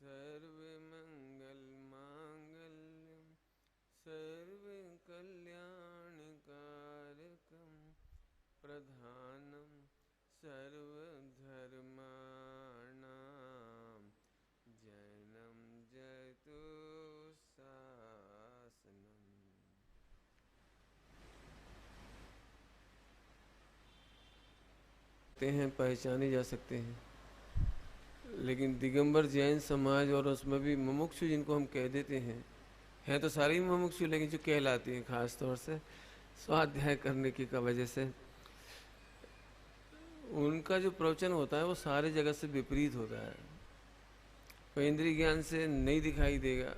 सर्वमङ्गलमाङ्गल्यं सर्वकल्याणकारकं प्रधानं सर्वधर्माणां जैनं जयतु शासनम्। हैं पहचाने जा सकते हैं, लेकिन दिगंबर जैन समाज और उसमें भी मुमुक्षु जिनको हम कह देते हैं तो सारे ही मुमुक्षु, लेकिन जो कहलाती हैं खास तौर से स्वाध्याय करने की वजह से उनका जो प्रवचन होता है वो सारे जगत से विपरीत होता है। तो इंद्रिय ज्ञान से नहीं दिखाई देगा,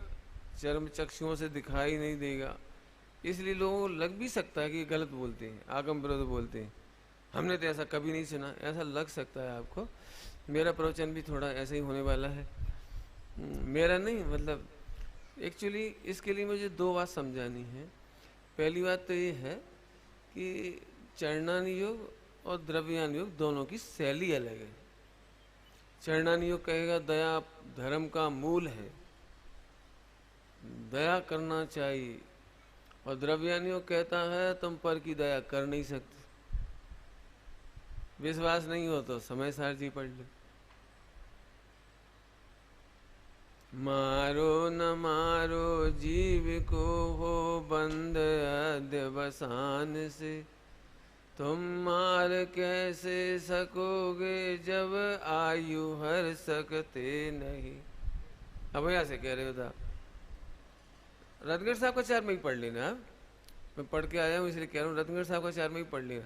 चर्म चक्षुओं से दिखाई नहीं देगा, इसलिए लोगों को लग भी सकता है कि गलत बोलते हैं, आगम विरोध बोलते हैं। हमने तो ऐसा कभी नहीं सुना, ऐसा लग सकता है आपको। मेरा प्रवचन भी थोड़ा ऐसा ही होने वाला है। मेरा नहीं, मतलब एक्चुअली इसके लिए मुझे दो बात समझानी है। पहली बात तो ये है कि चरणान योग और द्रव्यान योग दोनों की शैली अलग है। चरणान योग कहेगा दया धर्म का मूल है, दया करना चाहिए, और द्रव्यान योग कहता है तुम पर की दया कर नहीं सकते। विश्वास नहीं हो तो समय सार जी पढ़ लो। मारो न मारो जीव को हो बंद अध्यवसान से, तुम मार कैसे सकोगे जब आयु हर सकते नहीं। अब यहाँ से कह रहे हो था रतनगढ़ साहब का चार में ही पढ़ लेना। मैं पढ़ के आया हूँ इसलिए कह रहा हूँ, रतनगढ़ साहब का चार में ही पढ़ लेना।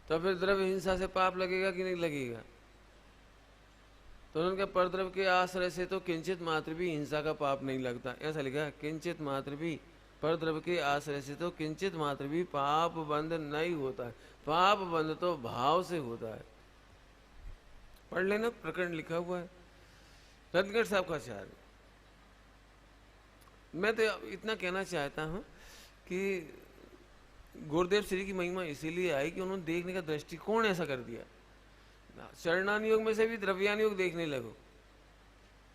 तो फिर द्रव्य हिंसा से पाप लगेगा कि नहीं लगेगा? तो उनके परद्रव्य के आश्रय से तो किंचित मात्र भी हिंसा का पाप नहीं लगता, ऐसा लिखा है। किंचित मात्र भी परद्रव्य के आश्रय से तो किंचित मात्र भी पाप बंध नहीं होता है। पाप बंध तो भाव से होता है। पढ़ लेना, प्रकरण लिखा हुआ है रतनगढ़ साहब का चार। मैं तो इतना कहना चाहता हूं कि गुरुदेव श्री की महिमा इसीलिए आई कि उन्होंने देखने का दृष्टिकोण ऐसा कर दिया। चरणान योग में से भी द्रव्यान योग देखने लगो।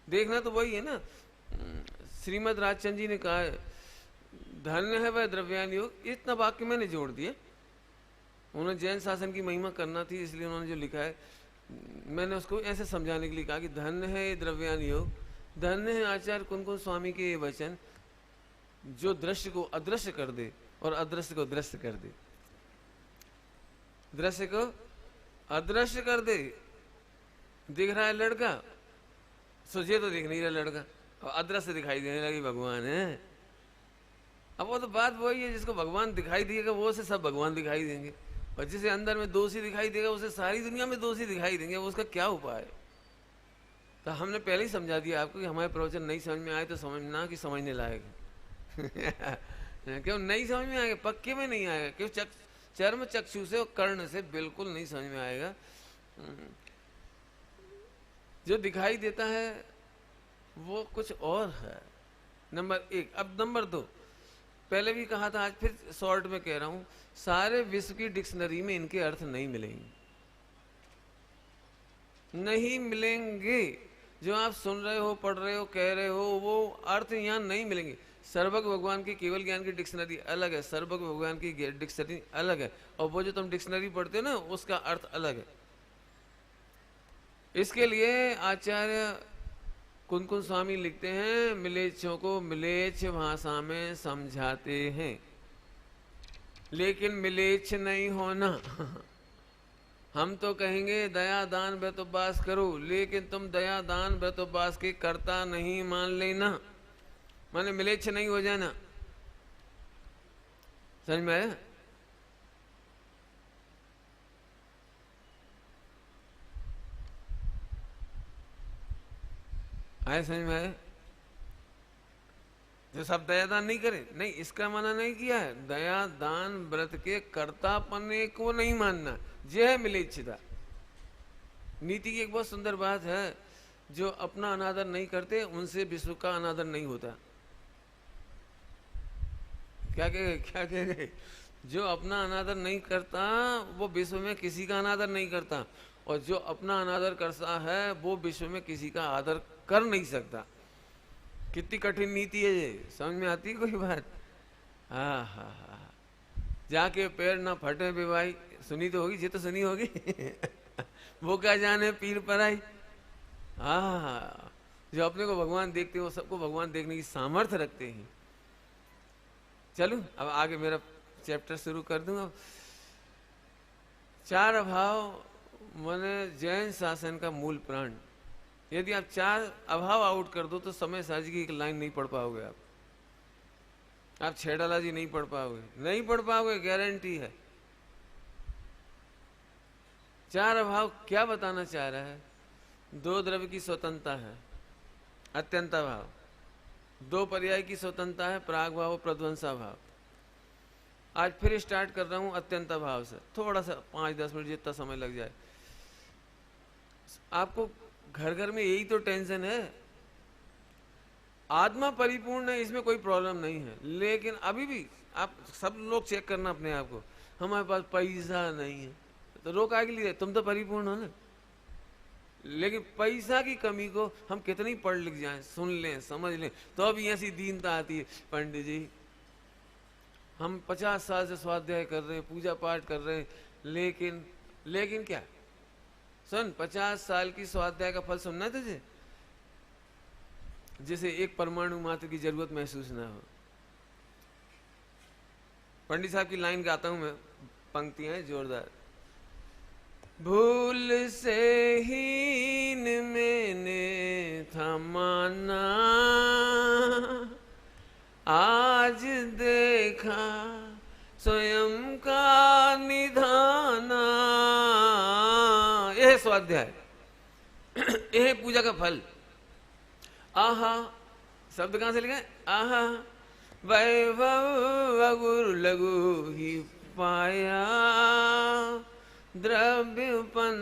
देखना तो वही है ना। श्रीमद राजचंद जी ने कहा है धन्य है वह द्रव्यान योग। इतना वाक्य मैंने जोड़ दिया। उन्होंने जैन शासन की महिमा करना थी, इसलिए उन्होंने जो लिखा है मैंने उसको ऐसे समझाने के लिए कहा कि धन्य है ये द्रव्यान योग, धन्य है आचार्य कुनकुन स्वामी के ये वचन जो दृश्य को अदृश्य कर दे और अदृश्य को दृश्य कर दे। दृश्य को अदृश्य कर दे। दिख रहा है लड़का, सोचिए तो दिख नहीं रहा लड़का, और अदृश्य दिखाई देने लगी भगवान है। अब वो तो बात वही है, जिसको भगवान दिखाई देगा वो से सब भगवान दिखाई देंगे, और जिसे अंदर में दोषी दिखाई देगा उसे सारी दुनिया में दोषी दिखाई देंगे। वो उसका क्या उपाय? तो हमने पहले ही समझा दिया आपको कि हमारे प्रवचन नहीं समझ में आए तो समझना कि समझने लायक क्यों नहीं समझ में आएगा? पक्के में नहीं आएगा। क्यों? चर्म चक्षु से और कर्ण से बिल्कुल नहीं समझ में आएगा। जो दिखाई देता है वो कुछ और है, नंबर एक। अब नंबर दो, पहले भी कहा था, आज फिर शॉर्ट में कह रहा हूं, सारे विश्व की डिक्शनरी में इनके अर्थ नहीं मिलेंगे, नहीं मिलेंगे। जो आप सुन रहे हो, पढ़ रहे हो, कह रहे हो, वो अर्थ यहाँ नहीं मिलेंगे। सर्वज्ञ भगवान की केवल ज्ञान की डिक्शनरी अलग है, सर्वज्ञ भगवान की डिक्शनरी अलग है, और वो जो तुम डिक्शनरी पढ़ते हो ना उसका अर्थ अलग है। इसके लिए आचार्य कुनकुन स्वामी लिखते हैं मिलेच्छों को मिलेच्छ भाषा में समझाते हैं, लेकिन मिलेच्छ नहीं होना। हम तो कहेंगे दया दान व्रतोपवास करो, लेकिन तुम दया दान व्रतोपवास के कर्ता नहीं मान लेना, माने मिलेच्छ नहीं हो जाना। समझ में आया? आया समझ में आया? जो सब दया दान नहीं करे, नहीं, इसका माना नहीं किया है। दया दान व्रत के कर्तापने को नहीं मानना, यह है मिलेच्छता। नीति की एक बहुत सुंदर बात है, जो अपना अनादर नहीं करते उनसे विश्व का अनादर नहीं होता। क्या कह गए? जो अपना अनादर नहीं करता वो विश्व में किसी का अनादर नहीं करता, और जो अपना अनादर करता है वो विश्व में किसी का आदर कर नहीं सकता। कितनी कठिन नीति है ये, समझ में आती है कोई बात? हाँ हाँ हाँ, जाके पैर ना फटे बे भाई, सुनी तो होगी, ये तो सुनी होगी वो क्या जाने पीर पराई। हाँ, जो अपने को भगवान देखते हैं वो सबको भगवान देखने की सामर्थ्य रखते हैं। चलूं अब आगे मेरा चैप्टर शुरू कर दूं। अब 4 अभाव माने जैन शासन का मूल प्राण। यदि आप 4 अभाव आउट कर दो तो समय साजी की एक लाइन नहीं पढ़ पाओगे। आप छेड़ाला जी नहीं पढ़ पाओगे, नहीं पढ़ पाओगे, गारंटी है। 4 अभाव क्या बताना चाह रहा है? 2 द्रव्य की स्वतंत्रता है, अत्यंत भाव। 2 पर्याय की स्वतंत्रता है, प्राग भाव और प्रध्वंसा भाव। आज फिर स्टार्ट कर रहा हूं अत्यंत भाव से, थोड़ा सा 5-10 मिनट जितना समय लग जाए। आपको घर घर में यही तो टेंशन है। आत्मा परिपूर्ण है, इसमें कोई प्रॉब्लम नहीं है, लेकिन अभी भी आप सब लोग चेक करना अपने आप को, हमारे पास पैसा नहीं है तो रोक आगे लिए, तुम तो परिपूर्ण हो ना। लेकिन पैसा की कमी को हम कितनी पढ़ लिख जाएं, सुन लें, समझ लें, तो अभी ऐसी दीनता आती है। पंडित जी हम 50 साल से स्वाध्याय कर रहे हैं, पूजा पाठ कर रहे हैं, लेकिन क्या सुन, 50 साल की स्वाध्याय का फल सुनना है तुझे? जिसे एक परमाणु मात्र की जरूरत महसूस ना हो। पंडित साहब की लाइन गाता हूं मैं, पंक्तियां हैं जोरदार। भूल से हीन मैंने था माना, आज देखा स्वयं का निधाना। यह स्वाध्याय, यह पूजा का फल। आहा, शब्द कहां से लिखे? आहा, वैभव गुरु लघु ही पाया, द्रव्यपन,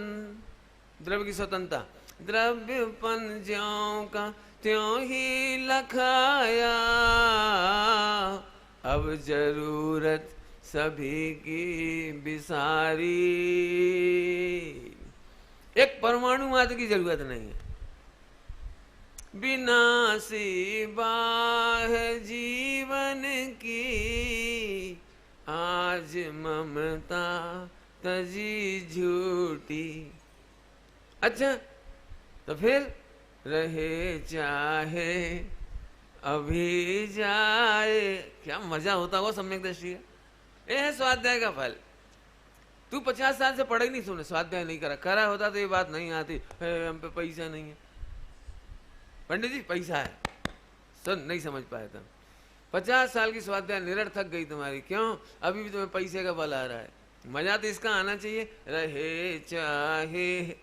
द्रव्य की स्वतंत्रता, द्रव्यपन ज्यों का त्यों ही लखाया, अब जरूरत सभी की बिसारी। एक परमाणु मात्र की जरूरत नहीं है। विनाशी बाह जीवन की, आज ममता तजी झूठी। अच्छा, तो फिर रहे चाहे अभी जाए। क्या मजा होता हुआ सम्यक दृष्टि है। यह है स्वाध्याय का फल। तू 50 साल से पढ़े नहीं, सुने स्वाध्याय नहीं करा होता तो ये बात नहीं आती, हम पे पैसा नहीं है। पंडित जी पैसा है, सुन नहीं समझ पाया था। 50 साल की स्वाध्याय निरर्थक गई तुम्हारी। क्यों? अभी भी तुम्हें पैसे का बल आ रहा है। मजा तो इसका आना चाहिए, रहे चाहे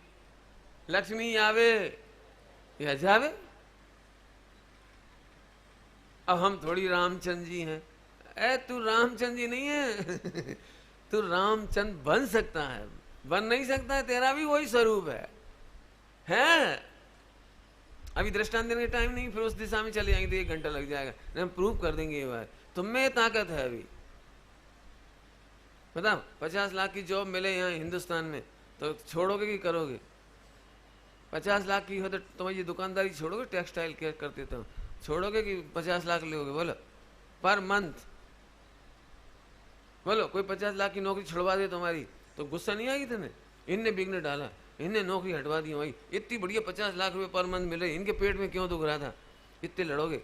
लक्ष्मी आवे या जावे। अब हम थोड़ी रामचंद्र जी हैं। तू रामचंद्र जी नहीं है तू रामचंद्र बन सकता है, बन नहीं सकता है, तेरा भी वही स्वरूप है। अभी दृष्टांत देने का टाइम नहीं, फिर उस दिशा में चले जाएंगे तो 1 घंटा लग जाएगा। हम प्रूव कर देंगे ये बात। तुम में ताकत है। अभी बताओ 50 लाख की जॉब मिले यहाँ हिंदुस्तान में तो छोड़ोगे कि करोगे? 50 लाख की हो तो तुम्हारी ये दुकानदारी छोड़ोगे? टेक्सटाइल केयर करते तो छोड़ोगे कि 50 लाख लोगे? बोलो पर मंथ। बोलो कोई 50 लाख की नौकरी छुड़वा दे तुम्हारी तो गुस्सा नहीं आएगी तुम्हें? इनने बिगने डाला, इनने नौकरी हटवा दी, भाई इतनी बढ़िया 50 लाख रुपए पर मंथ मिल रहे, इनके पेट में क्यों दुख रहा था? इतने लड़ोगे।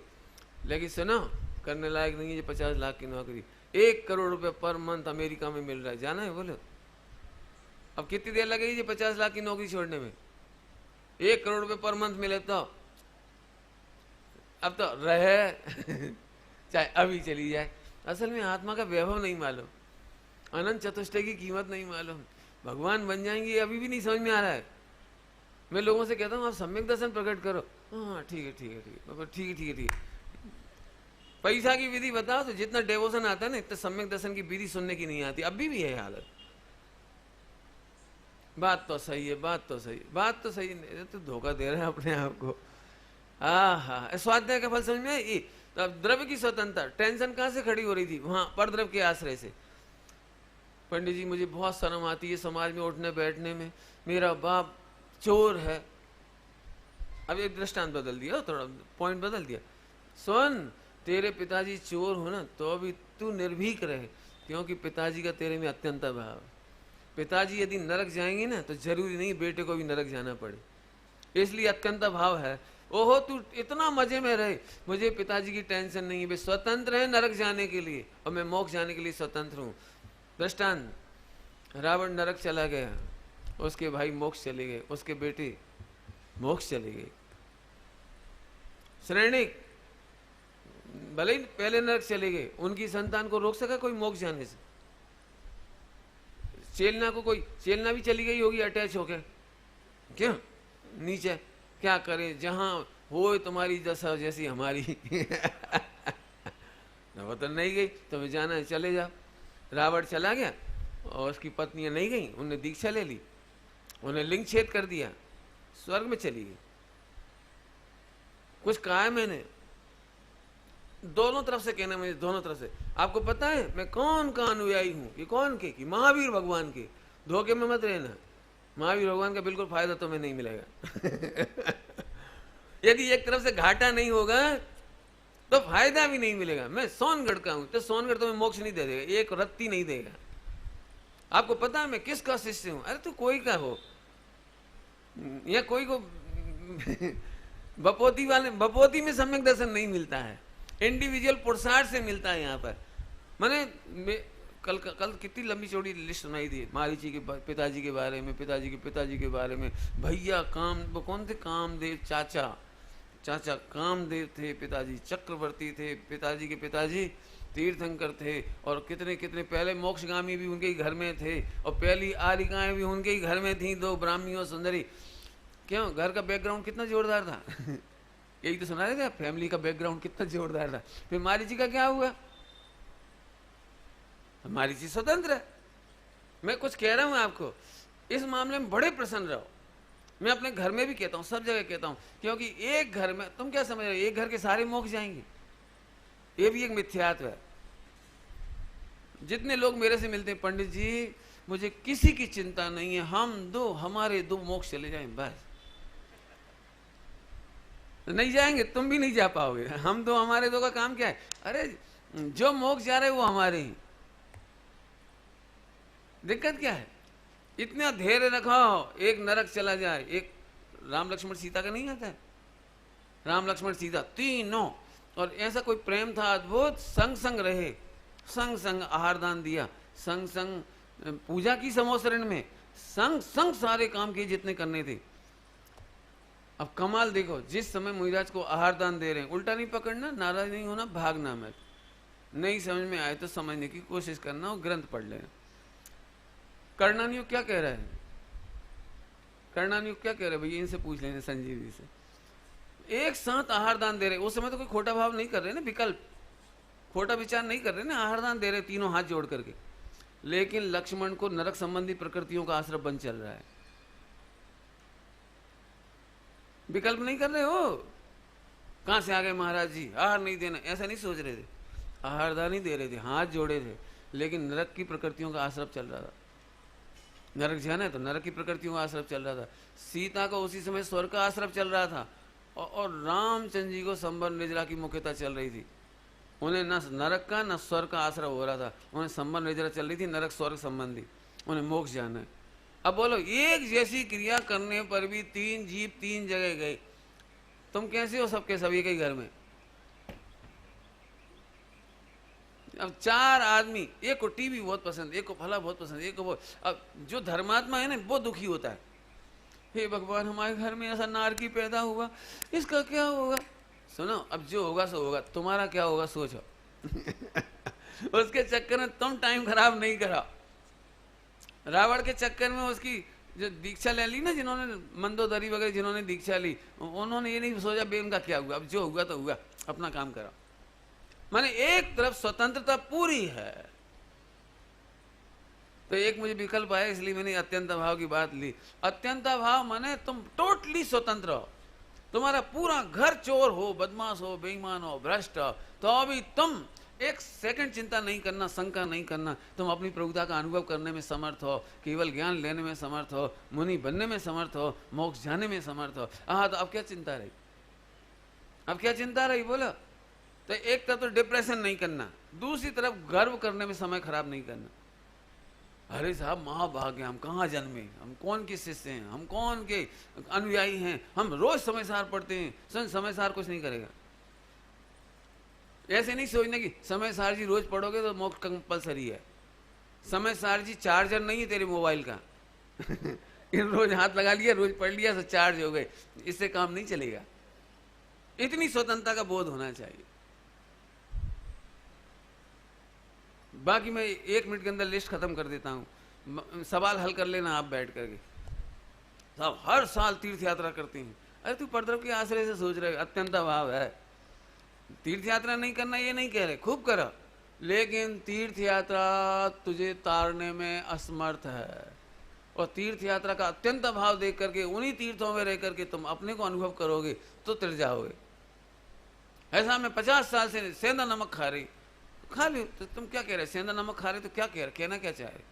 लेकिन सुनो, करने लायक नहीं है ये 50 लाख की नौकरी। 1 करोड़ रुपए पर मंथ अमेरिका में मिल रहा है, जाना है? बोलो अब कितनी देर लगेगी ये 50 लाख की नौकरी छोड़ने में? 1 करोड़ रुपए पर मंथ मिले तो अब तो रहे चाहे अभी चली जाए। असल में आत्मा का वैभव नहीं मालूम, अनंत चतुष्टय की कीमत नहीं मालूम। भगवान बन जाएंगे ये अभी भी नहीं समझ में आ रहा है। मैं लोगों से कहता हूँ आप सम्यक दर्शन प्रकट करो। हाँ ठीक है ठीक है ठीक है ठीक है ठीक है ठीक है। पैसा की विधि बताओ तो जितना डेवोशन आता है ना, इतना सम्यक दर्शन की विधि सुनने की नहीं आती। अभी भी है हालत। बात तो सही है, बात तो सही, बात तो सही नहीं तो धोखा दे रहे हैं अपने आप को। हाँ, स्वाध्याय का फल समझ में आई। तो अब द्रव्य की स्वतंत्रता, टेंशन कहां से खड़ी हो रही थी? वहां पर द्रव्य के आश्रय से। पंडित जी मुझे बहुत शर्म आती है समाज में उठने बैठने में, मेरा बाप चोर है। अब एक दृष्टांत बदल दिया, थोड़ा पॉइंट बदल दिया। सुन, तेरे पिताजी चोर हो ना तो भी तू निर्भीक रहे, क्योंकि पिताजी का तेरे में अत्यंत भाव है। पिताजी यदि नरक जाएंगे ना तो जरूरी नहीं बेटे को भी नरक जाना पड़े, इसलिए अत्यंत भाव है। ओहो तू इतना मजे में रहे, मुझे पिताजी की टेंशन नहीं है, वे स्वतंत्र है नरक जाने के लिए और मैं मोक्ष जाने के लिए स्वतंत्र हूँ। दृष्टांत, रावण नरक चला गया, उसके भाई मोक्ष चले गए, उसके बेटे मोक्ष चले गए। श्रेणिक भले ही पहले नरक चले गए, उनकी संतान को रोक सका कोई मोक्ष जाने से? चेलना को कोई, चेलना भी चली गई होगी अटैच होके, क्यों नीचे क्या करे, जहां हो तुम्हारी दशा जैसी हमारी वो तो नहीं गई, तुम्हें जाना है चले जाओ। रावण चला गया और उसकी पत्नियां नहीं गई, उन्होंने दीक्षा ले ली, उन्हें लिंग छेद कर दिया, स्वर्ग में चली गई। कुछ कहा है मैंने, दोनों तरफ से कहना, मुझे दोनों तरफ से। आपको पता है मैं कौन का अनुयायी हूं, कि कौन के, कि महावीर भगवान के। धोखे में मत रहना, महावीर भगवान का बिल्कुल फायदा तुम्हें नहीं मिलेगा यदि एक तरफ से घाटा नहीं होगा तो फायदा भी नहीं मिलेगा। मैं सोनगढ़ का हूं तो सोनगढ़ तुम्हें मोक्ष नहीं दे देगा, एक रत्ती नहीं देगा। आपको पता है मैं किसका शिष्य हूं? अरे तू कोई का हो, या कोई को बपोती में सम्यक दर्शन नहीं मिलता है, इंडिविजुअल पुरुषार्थ से मिलता है। यहाँ पर मैंने कल कितनी लंबी चौड़ी लिस्ट सुनाई थी मारीची के पिताजी के बारे में, पिताजी के बारे में। भैया वो कौन थे, कामदेव चाचा कामदेव थे, पिताजी चक्रवर्ती थे, पिताजी के पिताजी तीर्थंकर थे, और कितने कितने पहले मोक्षगामी भी उनके ही घर में थे, और पहली आरिकाएं भी उनके ही घर में थी, 2 ब्राह्मी और सुंदरी। क्यों, घर का बैकग्राउंड कितना जोरदार था यही तो सुना रहे थे, फैमिली का बैकग्राउंड कितना जोरदार था। फिर मारीची का क्या हुआ? मारीची स्वतंत्र है। मैं कुछ कह रहा हूं आपको, इस मामले में बड़े प्रसन्न रहो। मैं अपने घर में भी कहता हूं, सब जगह कहता हूं, क्योंकि एक घर में तुम क्या समझ रहे हो एक घर के सारे मोक्ष जाएंगे? ये भी एक मिथ्यात्व है। जितने लोग मेरे से मिलते हैं, पंडित जी मुझे किसी की चिंता नहीं है, हमारे 2 मोक्ष चले जाएं बस। नहीं जाएंगे, तुम भी नहीं जा पाओगे। हम 2 हमारे 2 का काम क्या है? अरे जो मोक्ष जा रहे हैं वो हमारे ही। दिक्कत क्या है? इतना धैर्य रखो, एक नरक चला जाए, एक राम लक्ष्मण सीता का नहीं आता है, राम लक्ष्मण सीता तीनों, और ऐसा कोई प्रेम था अद्भुत, संग संग रहे, संग संग आहार दान दिया, संग संग पूजा की समोसरण में, संग संग सारे काम किए जितने करने थे। अब कमाल देखो, जिस समय मुहिराज को आहार दान दे रहे हैं, उल्टा नहीं पकड़ना, नाराज नहीं होना, भागना मत। नहीं समझ में आए तो समझने की कोशिश करना और ग्रंथ पढ़ लेना। कर्णानियुग क्या कह रहा है? कर्णानियुग क्या कह रहे हैं भैया? इनसे पूछ लेने, संजीव जी से। एक साथ आहार दान दे रहे, उस समय तो कोई खोटा भाव नहीं कर रहे ना, विकल्प खोटा विचार नहीं कर रहे ना, आहार दान दे रहे तीनों हाथ जोड़ करके। लेकिन लक्ष्मण को नरक संबंधी प्रकृतियों का आश्रय बन चल रहा है। विकल्प नहीं कर रहे हो, कहां से आ गए महाराज जी, आहार नहीं देना, ऐसा नहीं सोच रहे थे। आहार दान नहीं दे रहे थे, हाथ जोड़े थे, लेकिन नरक की प्रकृतियों का आश्रय चल रहा था। नरक जाना है तो नरक की प्रकृतियों का आश्रय चल रहा था। सीता का उसी समय स्वर्ग का आश्रय चल रहा था, और रामचंद्र जी को संबर निर्जरा की मुख्यता चल रही थी। उन्हें न नरक का न स्वर्ग का आश्रय हो रहा था, उन्हें संबर निर्जरा चल रही थी, नरक स्वर्ग संबंधी, उन्हें मोक्ष जाना है। अब बोलो, एक जैसी क्रिया करने पर भी 3 जीव 3 जगह गए, तुम कैसे हो सबके सभी के घर में? अब 4 आदमी, एक को टीवी बहुत पसंद, एक को फला बहुत पसंद, एक को वो। अब जो धर्मात्मा है ना वो दुखी होता है, हे भगवान हमारे घर में ऐसा नारकी पैदा हुआ, इसका क्या होगा? सुनो, अब जो होगा सो होगा, तुम्हारा क्या होगा सोचो उसके चक्कर में तुम टाइम खराब नहीं करा। रावण के चक्कर में उसकी जो दीक्षा ले ली ना, जिन्होंने मंदोदरी वगैरह जिन्होंने दीक्षा ली, उन्होंने ये नहीं सोचा बे उनका क्या हुआ, अब जो हुआ तो हुआ, अपना काम करो। माने एक तरफ स्वतंत्रता पूरी है, तो एक मुझे विकल्प आया, इसलिए मैंने अत्यंत भाव की बात ली। अत्यंत भाव माने तुम टोटली स्वतंत्र हो, तुम्हारा पूरा घर चोर हो, बदमाश हो, बेईमान हो, भ्रष्ट हो, तो अभी तुम एक सेकंड चिंता नहीं करना, शंका नहीं करना, तुम अपनी प्रभुता का अनुभव करने में समर्थ हो, केवल ज्ञान लेने में समर्थ हो, मुनि बनने में समर्थ हो, मोक्ष जाने में समर्थ हो। हाँ, तो अब क्या चिंता रही? अब क्या चिंता रही बोलो? तो एक तरफ तो डिप्रेशन नहीं करना, दूसरी तरफ गर्व करने में समय खराब नहीं करना। अरे साहब महाभाग्य, हम कहाँ जन्मे, हम कौन के शिष्य हैं, हम कौन के अनुयायी हैं, हम रोज समय सार पढ़ते हैं। सुन, समय सार कुछ नहीं करेगा। ऐसे नहीं सोचना कि समय सार जी रोज पढ़ोगे तो मोक्ष कंपलसरी है। समय सार जी चार्जर नहीं है तेरे मोबाइल का इन रोज हाथ लगा लिया, रोज पढ़ लिया तो चार्ज हो गए, इससे काम नहीं चलेगा। इतनी स्वतंत्रता का बोध होना चाहिए। बाकी मैं 1 मिनट के अंदर लिस्ट खत्म कर देता हूँ, सवाल हल कर लेना आप बैठ करके। साहब हर साल तीर्थ यात्रा करते हैं। अरे तू परद्रव के आश्रय से सोच रहे, अत्यंत अभाव है। तीर्थ यात्रा नहीं करना ये नहीं कह रहे, खूब करो, लेकिन तीर्थ यात्रा तुझे तारने में असमर्थ है। और तीर्थ यात्रा का अत्यंत अभाव देख करके उन्हीं तीर्थों में रह करके तुम अपने को अनुभव करोगे तो तिर जाओगे। ऐसा मैं 50 साल से सेंधा नमक खा रही, खा ली, तो तुम क्या कह रहे? सेंधा नमक खा रहे तो क्या कह रहे, कहना क्या चाह रहे?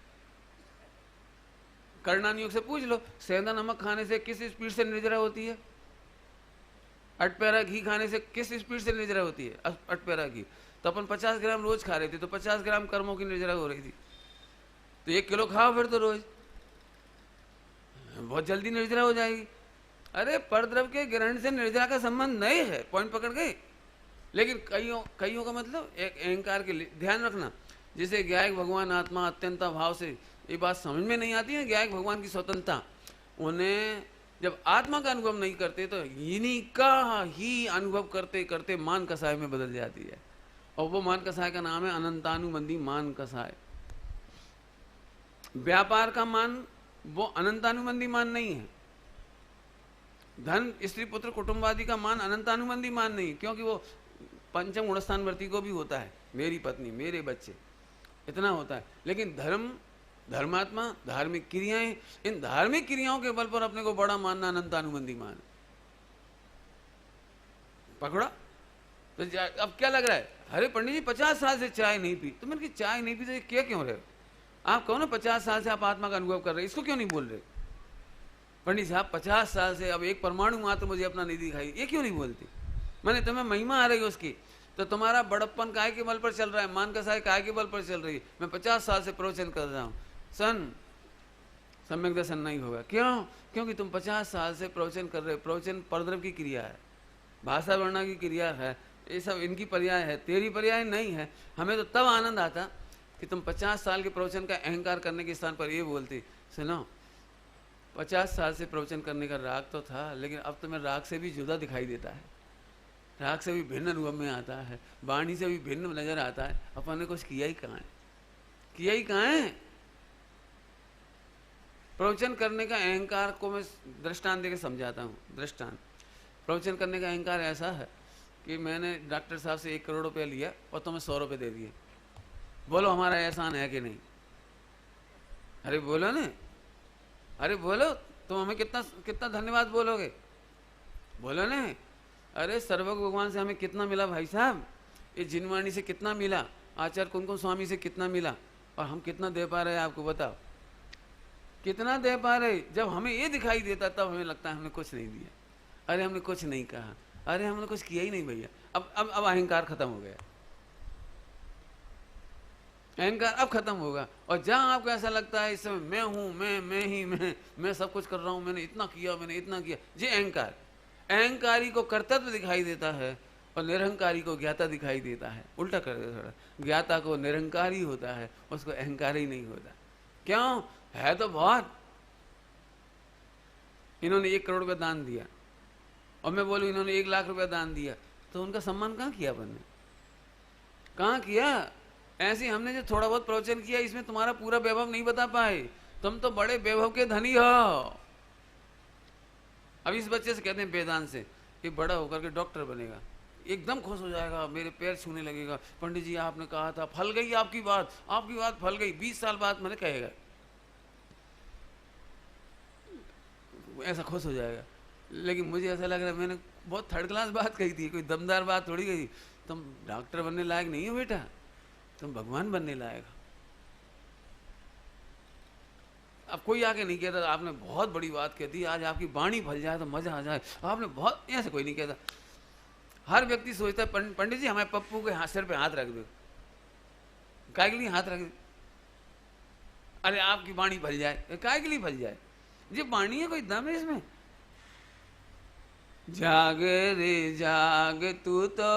करणान योग से पूछ लो, सेंधा नमक खाने से किस स्पीड से निर्जरा होती है? अटपैरा घी खाने से किस स्पीड से निर्जरा होती है? अटपैरा घी तो अपन 50 ग्राम रोज खा रहे थे, तो 50 ग्राम कर्मों की निर्जरा हो रही थी। तो 1 किलो खाओ फिर तो रोज, बहुत जल्दी निर्जरा हो जाएगी। अरे परद्रव के ग्रहण से निर्जरा का संबंध नहीं है, पॉइंट पकड़ गए। लेकिन कईयों का मतलब एक अहंकार के लिए ध्यान रखना, जिसे ज्ञायक भगवान आत्मा अत्यंत भाव से, ये बात समझ में नहीं आती है ज्ञायक भगवान की स्वतंत्रता। उन्हें जब आत्मा का अनुभव नहीं करते तो इन्हीं का ही अनुभव करते करते मान कसाय में बदल जाती है। और वो मान कसाय का नाम है अनंतानुबंधी मान कसाय। व्यापार का मान वो अनंतानुबंधी मान नहीं है। धन, स्त्री, पुत्र, कुटुंबादि का मान अनंतानुबंधी मान नहीं, क्योंकि वो पंचम गुणस्थानवर्ती को भी होता है, मेरी पत्नी, मेरे बच्चे, इतना होता है। लेकिन धर्म, धर्मात्मा, धार्मिक क्रियाएं, इन धार्मिक क्रियाओं के बल पर अपने को बड़ा मानना अनंतानुबंधी मान। पकड़ा? तो अब क्या लग रहा है? अरे पंडित जी 50 साल से चाय नहीं पी। तो मैंने कहा चाय नहीं पी तो ये क्या क्यों रहे? आप कहो ना 50 साल से आप आत्मा का अनुभव कर रहे, इसको क्यों नहीं बोल रहे? पंडित साहब 50 साल से अब एक परमाणु मात्र मुझे अपना नहीं दिखाई, ये क्यों नहीं बोलती? मैंने तुम्हें महिमा आ रही है उसकी, तो तुम्हारा बड़प्पन काय के बल पर चल रहा है, मान कसाय काय के बल पर चल रही है। मैं 50 साल से प्रवचन कर रहा हूँ, सन सम्यक दर्शन नहीं होगा। क्यों? क्योंकि तुम 50 साल से प्रवचन कर रहे हो। प्रवचन परद्रव की क्रिया है, भाषा वर्णा की क्रिया है, ये सब इनकी पर्याय है, तेरी पर्याय नहीं है। हमें तो तब आनंद आता कि तुम 50 साल के प्रवचन का अहंकार करने के स्थान पर ये बोलती, सुनो 50 साल से प्रवचन करने का राग तो था, लेकिन अब तुम्हें राग से भी जुदा दिखाई देता है, राग से भी भिन्न अनुभव में आता है, वाणी से भी भिन्न नजर आता है। अपन ने कुछ किया ही कहाँ है, किया ही कहाँ है? प्रवचन करने का अहंकार को मैं दृष्टांत देकर समझाता हूँ। दृष्टांत, प्रवचन करने का अहंकार ऐसा है कि मैंने डॉक्टर साहब से 1 करोड़ रुपया लिया और तुम्हें 100 रुपये दे दिए। बोलो हमारा एहसान है कि नहीं? अरे बोलो ना, अरे बोलो, तुम हमें कितना कितना धन्यवाद बोलोगे? बोलो ना। अरे सर्वज्ञ भगवान से हमें कितना मिला भाई साहब, ये जिनवाणी से कितना मिला, आचार्य कुमकुम स्वामी से कितना मिला, और हम कितना दे पा रहे हैं आपको बताओ? कितना दे पा रहे? जब हमें ये दिखाई देता तब हमें लगता है हमने कुछ नहीं दिया, अरे हमने कुछ नहीं कहा, अरे हमने कुछ किया ही नहीं भैया। अब अहंकार खत्म हो गया, अहंकार अब खत्म होगा। और जहां आपको ऐसा लगता है इस समय मैं हूं, मैं सब कुछ कर रहा हूं, मैंने इतना किया, मैंने इतना किया, ये अहंकार। अहंकारी को कर्तव्य दिखाई देता है और निरहंकारी को ज्ञाता दिखाई देता है। उल्टा कर दे थोड़ा, ज्ञाता को निरहंकारी होता है, उसको अहंकार ही नहीं होता। क्यों? है तो बहुत। इन्होंने 1 करोड़ रुपया दान दिया और मैं बोलूं इन्होंने 1 लाख रुपया दान दिया, तो उनका सम्मान कहाँ किया अपन ने? कहाँ किया? ऐसे हमने जो थोड़ा बहुत प्रवचन किया, इसमें तुम्हारा पूरा वैभव नहीं बता पाए। तुम तो बड़े वैभव के धनी हो। अब इस बच्चे से कहते हैं वेदांत से कि बड़ा होकर के डॉक्टर बनेगा, एकदम खुश हो जाएगा, मेरे पैर छूने लगेगा, पंडित जी आपने कहा था, फल गई आपकी बात फल गई। 20 साल बाद मैंने कहेगा, ऐसा खुश हो जाएगा। लेकिन मुझे ऐसा लग रहा है मैंने बहुत थर्ड क्लास बात कही थी, कोई दमदार बात थोड़ी कही। तुम डॉक्टर बनने लायक नहीं हो बेटा, तुम भगवान बनने लायक हो। अब कोई आके नहीं कहता आपने बहुत बड़ी बात कह दी, आज आपकी वाणी फल जाए तो मजा आ जाए, आपने बहुत, ऐसे कोई नहीं कहता। हर व्यक्ति सोचता है पंडित जी हमारे पप्पू के सिर पे हाथ रख दो। काय के लिए हाथ रख दो? अरे आपकी वाणी फल जाए, काय के लिए फल जाए? ये वाणी है, कोई दम है इसमें? जाग रे जाग तू तो,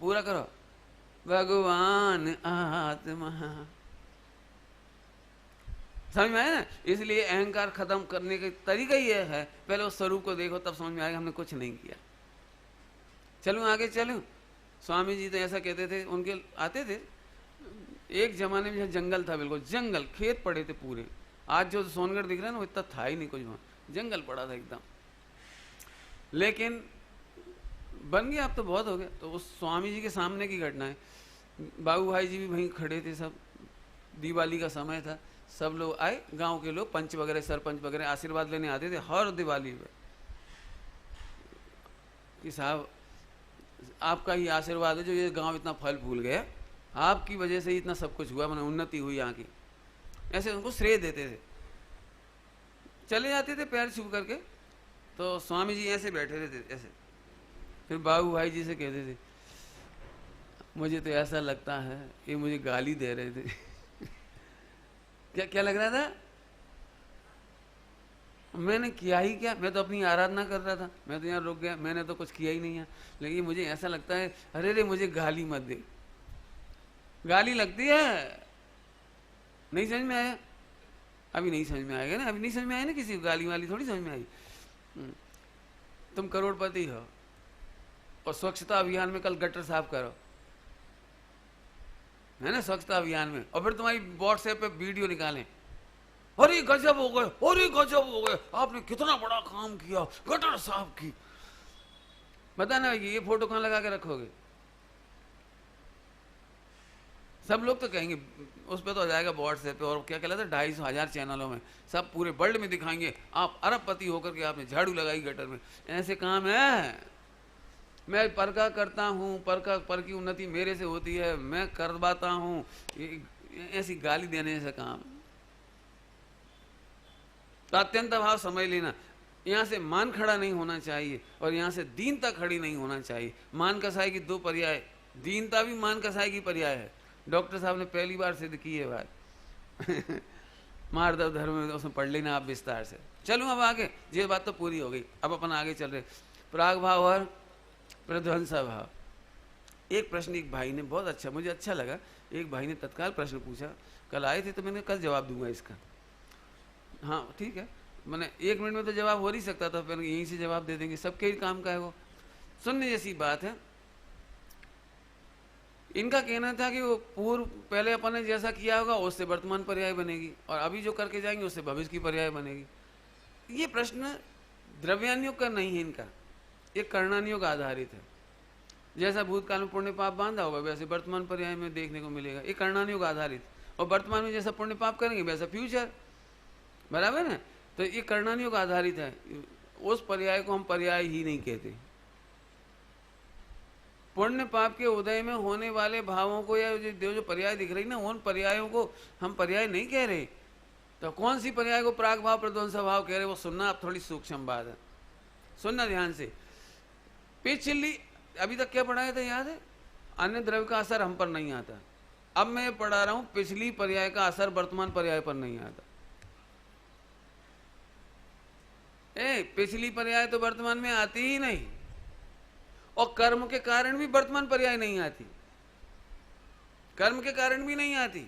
पूरा करो, भगवान आत्मा। समझ में आया ना? इसलिए अहंकार खत्म करने का तरीका ये है, पहले उस स्वरूप को देखो, तब समझ में आएगा हमने कुछ नहीं किया। चलूं आगे चलूं। स्वामी जी तो ऐसा कहते थे, उनके आते थे एक जमाने में जंगल था, बिल्कुल जंगल, खेत पड़े थे पूरे। आज जो सोनगढ़ दिख रहा है ना, वो इतना था ही नहीं कुछ, वहां जंगल पड़ा था एकदम। लेकिन बन गया, अब तो बहुत हो गया। तो उस स्वामी जी के सामने की घटना है, बाबू भाई जी भी वहीं खड़े थे, सब दिवाली का समय था, सब लोग आए, गांव के लोग, पंच वगैरह सरपंच वगैरह आशीर्वाद लेने आते थे हर दिवाली पे कि साहब आपका ही आशीर्वाद है जो ये गांव इतना फल फूल गया, आपकी वजह से ही इतना सब कुछ हुआ, मैंने उन्नति हुई यहाँ की। ऐसे उनको श्रेय देते थे, चले जाते थे पैर छू करके। तो स्वामी जी ऐसे बैठे रहते ऐसे, फिर बाबू भाई जी से कहते थे मुझे तो ऐसा लगता है ये मुझे गाली दे रहे थे। क्या क्या लग रहा था? मैंने किया ही क्या, मैं तो अपनी आराधना कर रहा था, मैं तो यहाँ रुक गया, मैंने तो कुछ किया ही नहीं है। लेकिन मुझे ऐसा लगता है अरे रे मुझे गाली मत दे। गाली लगती है, नहीं समझ में आया? अभी नहीं समझ में आएगा ना, अभी नहीं समझ में आया ना, किसी को गाली वाली थोड़ी समझ में आई। तुम करोड़पति हो और स्वच्छता अभियान में कल गटर साफ करो, है ना, स्वच्छता अभियान में, और फिर तुम्हारी व्हाट्सएप पे वीडियो निकालें, अरे गजब हो गए, अरे गजब हो गए, आपने कितना बड़ा काम किया, गटर साफ की। बताना ये फोटो कहां लगा के रखोगे? सब लोग तो कहेंगे, उस पर तो आ जाएगा व्हाट्सएप पे, और क्या कहलाता है 250,000 चैनलों में, सब पूरे वर्ल्ड में दिखाएंगे आप अरबपति होकर के आपने झाड़ू लगाई गटर में। ऐसे काम है? मैं पर का करता हूँ, पर की उन्नति मेरे से होती है, मैं करवाता हूँ, ऐसी गाली देने से काम। तो अत्यंत अभाव समझ लेना, यहाँ से मान खड़ा नहीं होना चाहिए और यहाँ से दीनता खड़ी नहीं होना चाहिए। मान कसाई की दो पर्याय, दीनता भी मान कसाई की पर्याय है। डॉक्टर साहब ने पहली बार सिद्ध की है बात। मारदव धर्म में उसमें पढ़ लेना आप विस्तार से। चलूँ अब आगे, ये बात तो पूरी हो गई, अब अपन आगे चल रहे। प्राग भाव और प्रध्वंसा भाव। एक प्रश्न एक भाई ने, बहुत अच्छा, मुझे अच्छा लगा, एक भाई ने तत्काल प्रश्न पूछा, कल आए थे तो मैंने कल जवाब दूंगा इसका। हाँ ठीक है, मैंने 1 मिनट में तो जवाब हो नहीं सकता था, फिर यहीं से जवाब दे देंगे, सबके ही काम का है वो, सुनने जैसी बात है। इनका कहना था कि वो पूर्व पहले अपन ने जैसा किया होगा उससे वर्तमान पर्याय बनेगी, और अभी जो करके जाएंगे उससे भविष्य की पर्याय बनेगी। ये प्रश्न द्रव्यान्योग का नहीं है इनका, ये कर्णान्योग आधारित है। जैसा भूतकाल में पुण्य पाप बांधा होगा वैसे वर्तमान पर्याय में देखने को मिलेगा, ये कर्णान्योग आधारित। और वर्तमान में जैसा पुण्य पाप करेंगे वैसा फ्यूचर, बराबर है। तो ये कर्णान्योग आधारित है, उस पर्याय को हम पर्याय ही नहीं कहते। पुण्य पाप के उदय में होने वाले भावों को या जो पर्याय दिख रही ना, उन पर्यायों को हम पर्याय नहीं कह रहे। तो कौन सी पर्याय को प्राग भाव प्रध्वंस भाव कह रहे, वो सुनना आप, थोड़ी सूक्ष्म बात है, सुनना ध्यान से। पिछली अभी तक क्या पढ़ाया था याद है? अन्य द्रव्य का असर हम पर नहीं आता। अब मैं पढ़ा रहा हूं पिछली पर्याय का असर वर्तमान पर्याय पर नहीं आता। पिछली पर्याय तो वर्तमान में आती ही नहीं, और कर्म के कारण भी वर्तमान पर्याय नहीं आती, कर्म के कारण भी नहीं आती।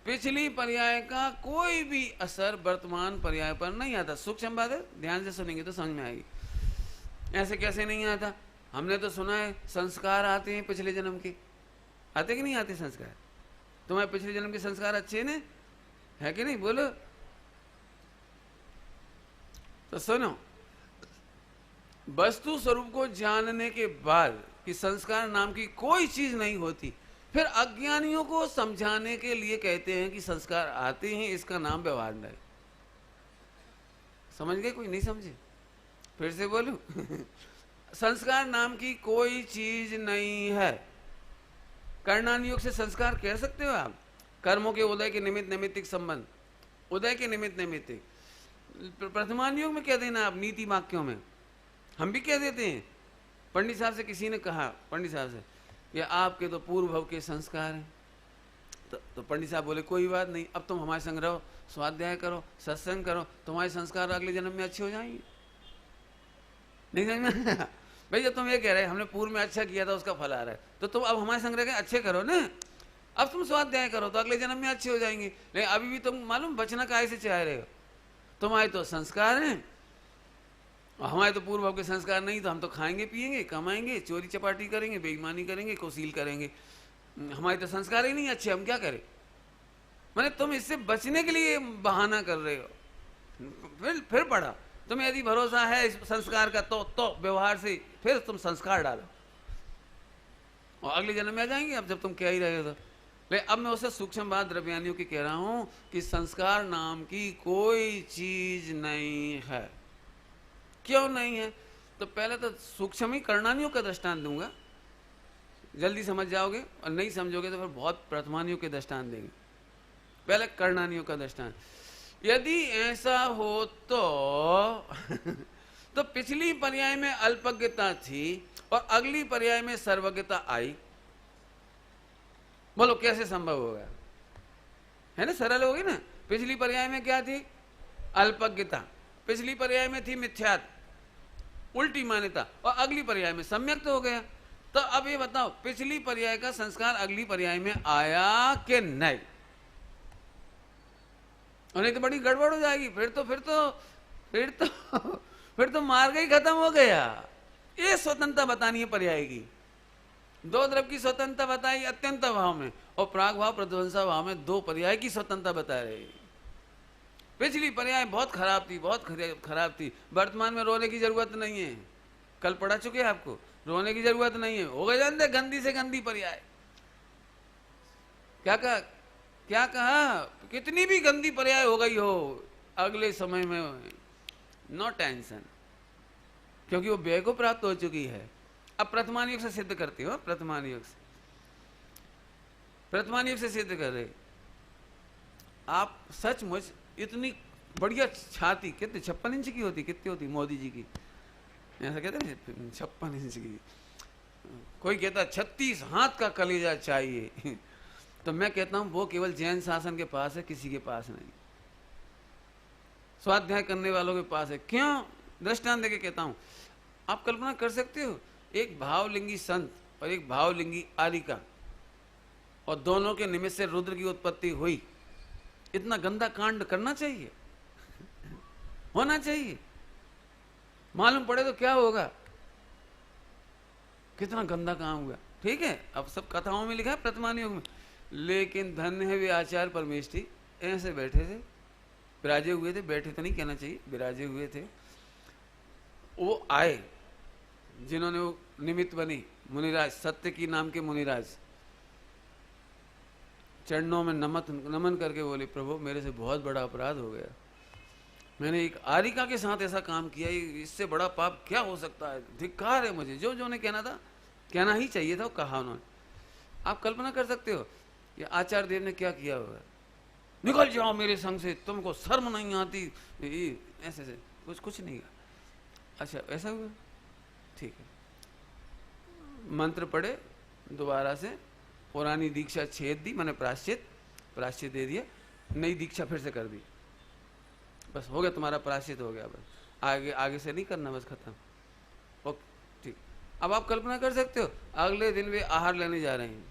पिछली पर्याय का कोई भी असर वर्तमान पर्याय पर नहीं आता। सूक्ष्म बात है, ध्यान से सुनेंगे तो समझ में आएगी। ऐसे कैसे नहीं आता? हमने तो सुना है संस्कार आते हैं पिछले जन्म के, आते कि नहीं आते संस्कार? तुम्हारे पिछले जन्म के संस्कार अच्छे ने, है कि नहीं, बोलो। तो सुनो, वस्तु स्वरूप को जानने के बाद कि संस्कार नाम की कोई चीज नहीं होती, फिर अज्ञानियों को समझाने के लिए कहते हैं कि संस्कार आते हैं, इसका नाम व्यवहार है। समझ गए? कोई नहीं समझे? फिर से बोलूं? संस्कार नाम की कोई चीज नहीं है, कर्णान योग से संस्कार कह सकते हो आप। कर्मों के उदय के निमित्त नैमित्तिक संबंध, उदय के निमित्त नैमित्तिक। प्रथमान योग में कह देना आप, नीति वाक्यों में हम भी कह देते हैं। पंडित साहब से किसी ने कहा, पंडित साहब से, कि आपके तो पूर्व भव के संस्कार हैं। तो पंडित साहब बोले कोई बात नहीं, अब तुम हमारे संग रहो, स्वाध्याय करो, सत्संग करो, तुम्हारे संस्कार अगले जन्म में अच्छे हो जाएंगे। नहीं समझ में? भाई जब तुम ये कह रहे हमने पूर्व में अच्छा किया था उसका फल आ रहा है, तो तुम अब हमारे संग रह के अच्छे करो ना, अब तुम स्वाध्याय करो तो अगले जन्म में अच्छे हो जाएंगे। लेकिन अभी भी तुम मालूम बचना काहे से चाह रहे हो? तुम्हारे तो संस्कार हैं और हमारे तो पूर्व के संस्कार नहीं, तो हम तो खाएंगे पिएंगे कमाएंगे, चोरी चपाटी करेंगे, बेईमानी करेंगे, कोसील करेंगे। हमारे तो संस्कार ही नहीं अच्छे, हम क्या करें? मैंने तुम इससे बचने के लिए बहाना कर रहे हो। फिर पढ़ा, तुम्हें यदि भरोसा है इस संस्कार का तो व्यवहार से फिर तुम संस्कार डालो और अगले जन्म में आ जाएंगे। अब जब तुम कह ही रहे हो तो, लेकिन अब मैं उससे सूक्ष्म बात द्रव्यानियों की कह रहा हूं कि संस्कार नाम की कोई चीज नहीं है। क्यों नहीं है? तो पहले तो सूक्ष्म ही कर्णानियों का दृष्टांत दूंगा, जल्दी समझ जाओगे, और नहीं समझोगे तो फिर बहुत प्रथमानियों के दृष्टांत देंगे। पहले कर्णानियों का दृष्टांत। यदि ऐसा हो तो पिछली पर्याय में अल्पज्ञता थी और अगली पर्याय में सर्वज्ञता आई। बोलो कैसे संभव होगा? है ना, सरल होगी ना। पिछली पर्याय में क्या थी? अल्पज्ञता। पिछली पर्याय में थी मिथ्यात्व, उल्टी मान्यता, और अगली पर्याय में सम्यक तो हो गया। तो अब ये बताओ, पिछली पर्याय का संस्कार अगली पर्याय में आया कि नहीं? और नहीं तो बड़ी गड़बड़ हो जाएगी। फिर तो मार्ग ही खत्म हो गया। ये स्वतंत्रता बतानी है पर्याय की। दो द्रव की स्वतंत्रता बताई अत्यंत भाव में, और प्राग भाव प्रध्वंसा भाव में दो पर्याय की स्वतंत्रता बता रहे। पिछली पर्याय बहुत खराब थी, बहुत खराब थी। वर्तमान में रोने की जरूरत नहीं है, कल पढ़ा चुके आपको, रोने की जरूरत नहीं है। हो गए जानते गंदी से गंदी पर्याय। क्या कहा? कितनी भी गंदी पर्याय हो गई हो, अगले समय में नो टेंशन, क्योंकि वो व्यय को प्राप्त हो चुकी है। अब प्रथमान योग से सिद्ध करते हो, प्रथमान योग से सिद्ध कर रहे आप। सचमुच इतनी बढ़िया छाती, कितनी 56 इंच की होती, कितनी होती मोदी जी की, ऐसा कहते हैं 56 इंच की। कोई कहता 36 हाथ का कलेजा चाहिए। तो मैं कहता हूं वो केवल जैन शासन के पास है, किसी के पास नहीं। स्वाध्याय करने वालों के पास है। क्यों? दृष्टांत देके कहता हूं। आप कल्पना कर सकते हो, एक भावलिंगी संत और एक भावलिंगी आलिका, और दोनों के निमित्त से रुद्र की उत्पत्ति हुई। इतना गंदा कांड करना चाहिए? होना चाहिए? मालूम पड़े तो क्या होगा? कितना गंदा काम हुआ। ठीक है, अब सब कथाओं में लिखा है, प्रथमान योग में। लेकिन धन्य है वे आचार्य परमेष्ठी, ऐसे बैठे थे, विराजे हुए थे, बैठे तो नहीं कहना चाहिए, विराजे हुए थे। वो आए जिन्होंने वो निमित्त बनी, मुनिराज, सत्य की नाम के मुनिराज, चरणों में नमन करके बोले, प्रभु मेरे से बहुत बड़ा अपराध हो गया, मैंने एक आरिका के साथ ऐसा काम किया, इससे बड़ा पाप क्या हो सकता है, धिक्कार है मुझे। जो ने कहना था, कहना ही चाहिए था, वो कहा उन्होंने। आप कल्पना कर सकते हो कि आचार्य देव ने क्या किया होगा? निकल जाओ मेरे संग से, तुमको शर्म नहीं आती, ऐसे से कुछ नहीं कहा। अच्छा ऐसा हुआ? ठीक है, मंत्र पढ़े, दोबारा से पुरानी दीक्षा छेद दी, मैंने प्राश्चित दे दिया, नई दीक्षा फिर से कर दी, बस हो गया, तुम्हारा प्राश्चित हो गया, बस आगे से नहीं करना, बस खत्म। ओके ठीक। अब आप कल्पना कर सकते हो, अगले दिन वे आहार लेने जा रहे हैं।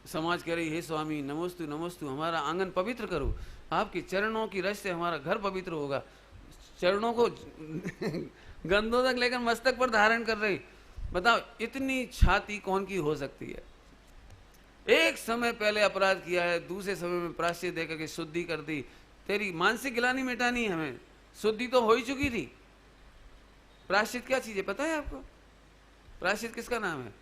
समाज कह रही, हे स्वामी नमोस्तु नमोस्तु, हमारा आंगन पवित्र करो, आपके चरणों की रस से हमारा घर पवित्र होगा। चरणों को गंधों तक लेकर मस्तक पर धारण कर रही। बताओ इतनी छाती कौन की हो सकती है? एक समय पहले अपराध किया है, दूसरे समय में प्राश्चित देकर के शुद्धि कर दी। तेरी मानसिक गिलानी मिटानी है हमें, शुद्धि तो हो ही चुकी थी। प्राश्चित क्या चीज है पता है आपको? प्राश्चित किसका नाम है?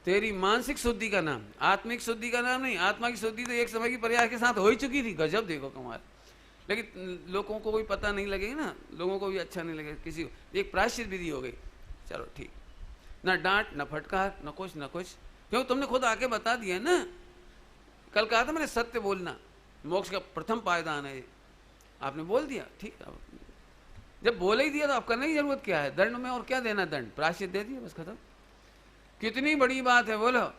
तेरी मानसिक शुद्धि का नाम, आत्मिक शुद्धि का नाम नहीं। आत्मा की शुद्धि तो एक समय की पर्याय के साथ हो ही चुकी थी। गजब देखो कमाल। लेकिन लोगों को कोई पता नहीं लगेगा ना, लोगों को भी अच्छा नहीं लगेगा किसी को। एक प्रायश्चित विधि हो गई, चलो ठीक। ना डांट, ना फटकार, ना कुछ ना कुछ, क्यों तुमने खुद आके बता दिया ना। कल कहा था मैंने सत्य बोलना मोक्ष का प्रथम पायदान है, आपने बोल दिया, ठीक है। जब बोल ही दिया तो आप करने की जरूरत क्या है, दंड में और क्या देना, दंड प्रायश्चित दे दिया, बस खत्म। कितनी बड़ी बात है बोलो।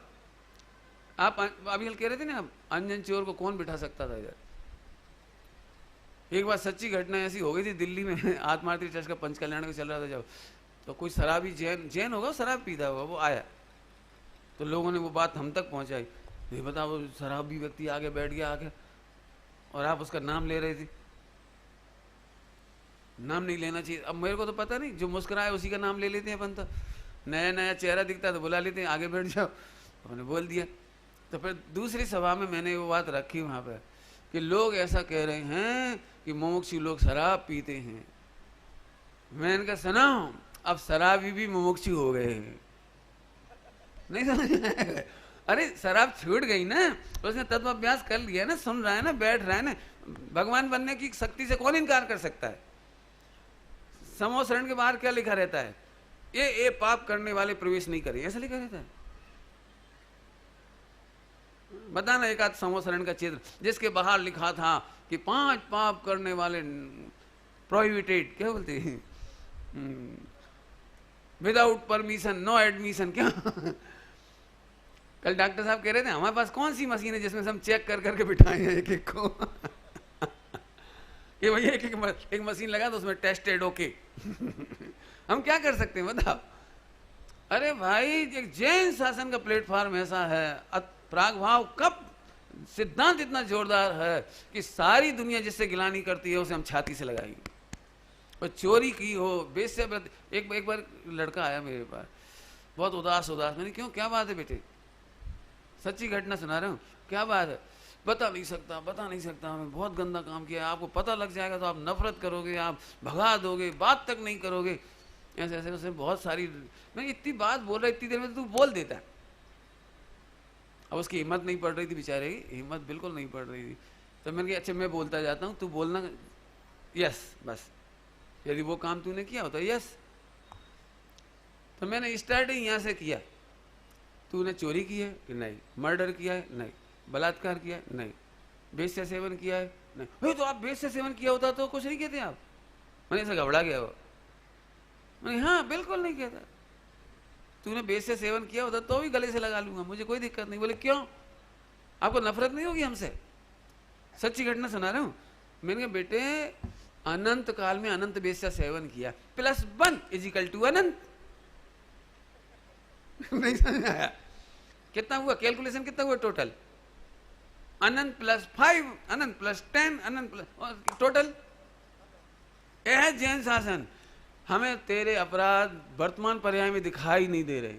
आप अभी कल कह रहे थे ना, अंजन चोर को कौन बिठा सकता था इधर। एक बार सच्ची घटना ऐसी हो गई थी दिल्ली में, आत्मार्थी ट्रस्ट का पंच कल्याण का चल रहा था जब, तो कुछ शराबी जैन होगा, शराब पीता होगा, वो आया तो लोगों ने वो बात हम तक पहुंचाई। नहीं बता, वो शराबी व्यक्ति आगे बैठ गया आगे, और आप उसका नाम ले रहे थे। नाम नहीं लेना चाहिए। अब मेरे को तो पता नहीं, जो मुस्कुराए उसी का नाम ले लेते हैं अपन तो, नया नया चेहरा दिखता है तो बुला लेते हैं, आगे बैठ जाओ, उन्होंने बोल दिया। तो फिर दूसरी सभा में मैंने वो बात रखी वहाँ पर कि लोग ऐसा कह रहे हैं कि मुमुक्षु लोग शराब पीते हैं। मैंने कहा सुनो, अब शराबी भी मुमुक्षु हो गए हैं, नहीं समझ में? अरे शराब छूट गई ना, तो उसने तत्वाभ्यास कर लिया ना, सुन रहा है ना, बैठ रहा है ना। भगवान बनने की शक्ति से कौन इनकार कर सकता है। समो शरण के बाहर क्या लिखा रहता है, ये पाप करने वाले प्रवेश नहीं करें, ऐसा लिखा रहता है। बताना एक आध समो शरण का चित्र जिसके बाहर लिखा था कि 5 पाप करने वाले प्रोहिबिटेड, क्या बोलते हैं, विदाउट परमिशन नो एडमिशन, क्या। कल डॉक्टर साहब कह रहे थे हमारे पास कौन सी मशीन है जिसमें से हम चेक कर करके बिठाए हैं एक एक को। ये भैया एक मशीन लगा तो उसमें टेस्टेड ओके। हम क्या कर सकते हैं बताओ। अरे भाई, एक जैन शासन का प्लेटफॉर्म ऐसा है, प्राग भाव कब सिद्धांत इतना जोरदार है कि सारी दुनिया जिससे गिलानी करती है उसे हम छाती से लगाएंगे। और चोरी की हो, बेश्या, एक बार लड़का आया मेरे पास बहुत उदास, मैंने क्यों, क्या बात है बेटे, सच्ची घटना सुना रहा हूँ, क्या बात है, बता नहीं सकता, हमें बहुत गंदा काम किया, आपको पता लग जाएगा तो आप नफरत करोगे, आप भगा दोगे, बात तक नहीं करोगे, ऐसे ऐसे उसने बहुत सारी। मैं इतनी बात बोल रहा, इतनी देर में तो तू बोल देता है। अब उसकी हिम्मत नहीं पड़ रही थी बेचारे की, हिम्मत बिल्कुल नहीं पड़ रही थी। तो मैंने कहा अच्छा मैं बोलता जाता हूँ, तू बोलना यस बस, यदि वो काम तूने किया होता यस। तो मैंने स्टार्टिंग यहाँ से किया, तूने चोरी की है कि नहीं, मर्डर किया है नहीं, बलात्कार किया है नहीं, वेश्या सेवन किया है नहीं। तो आप वेश्या सेवन किया होता तो कुछ नहीं कहते आप। मैंने ऐसा घबरा गया वो, मैंने हाँ बिल्कुल नहीं कहता, तूने वेश्या सेवन किया होता तो भी गले से लगा लूंगा, मुझे कोई दिक्कत नहीं। बोले क्यों, आपको नफरत नहीं होगी हमसे? सच्ची घटना सुना रहा हूँ। मैंने कहा बेटे, अनंत काल में अनंत वेश्या सेवन किया, +1 = अनंत। नहीं समझ आया, कितना हुआ, कैलकुलेशन कितना हुआ टोटल, अनंत +5 अनंत +10 अनंत टोटल। यह है जैन शासन। हमें तेरे अपराध वर्तमान पर्याय में दिखाई नहीं दे रहे,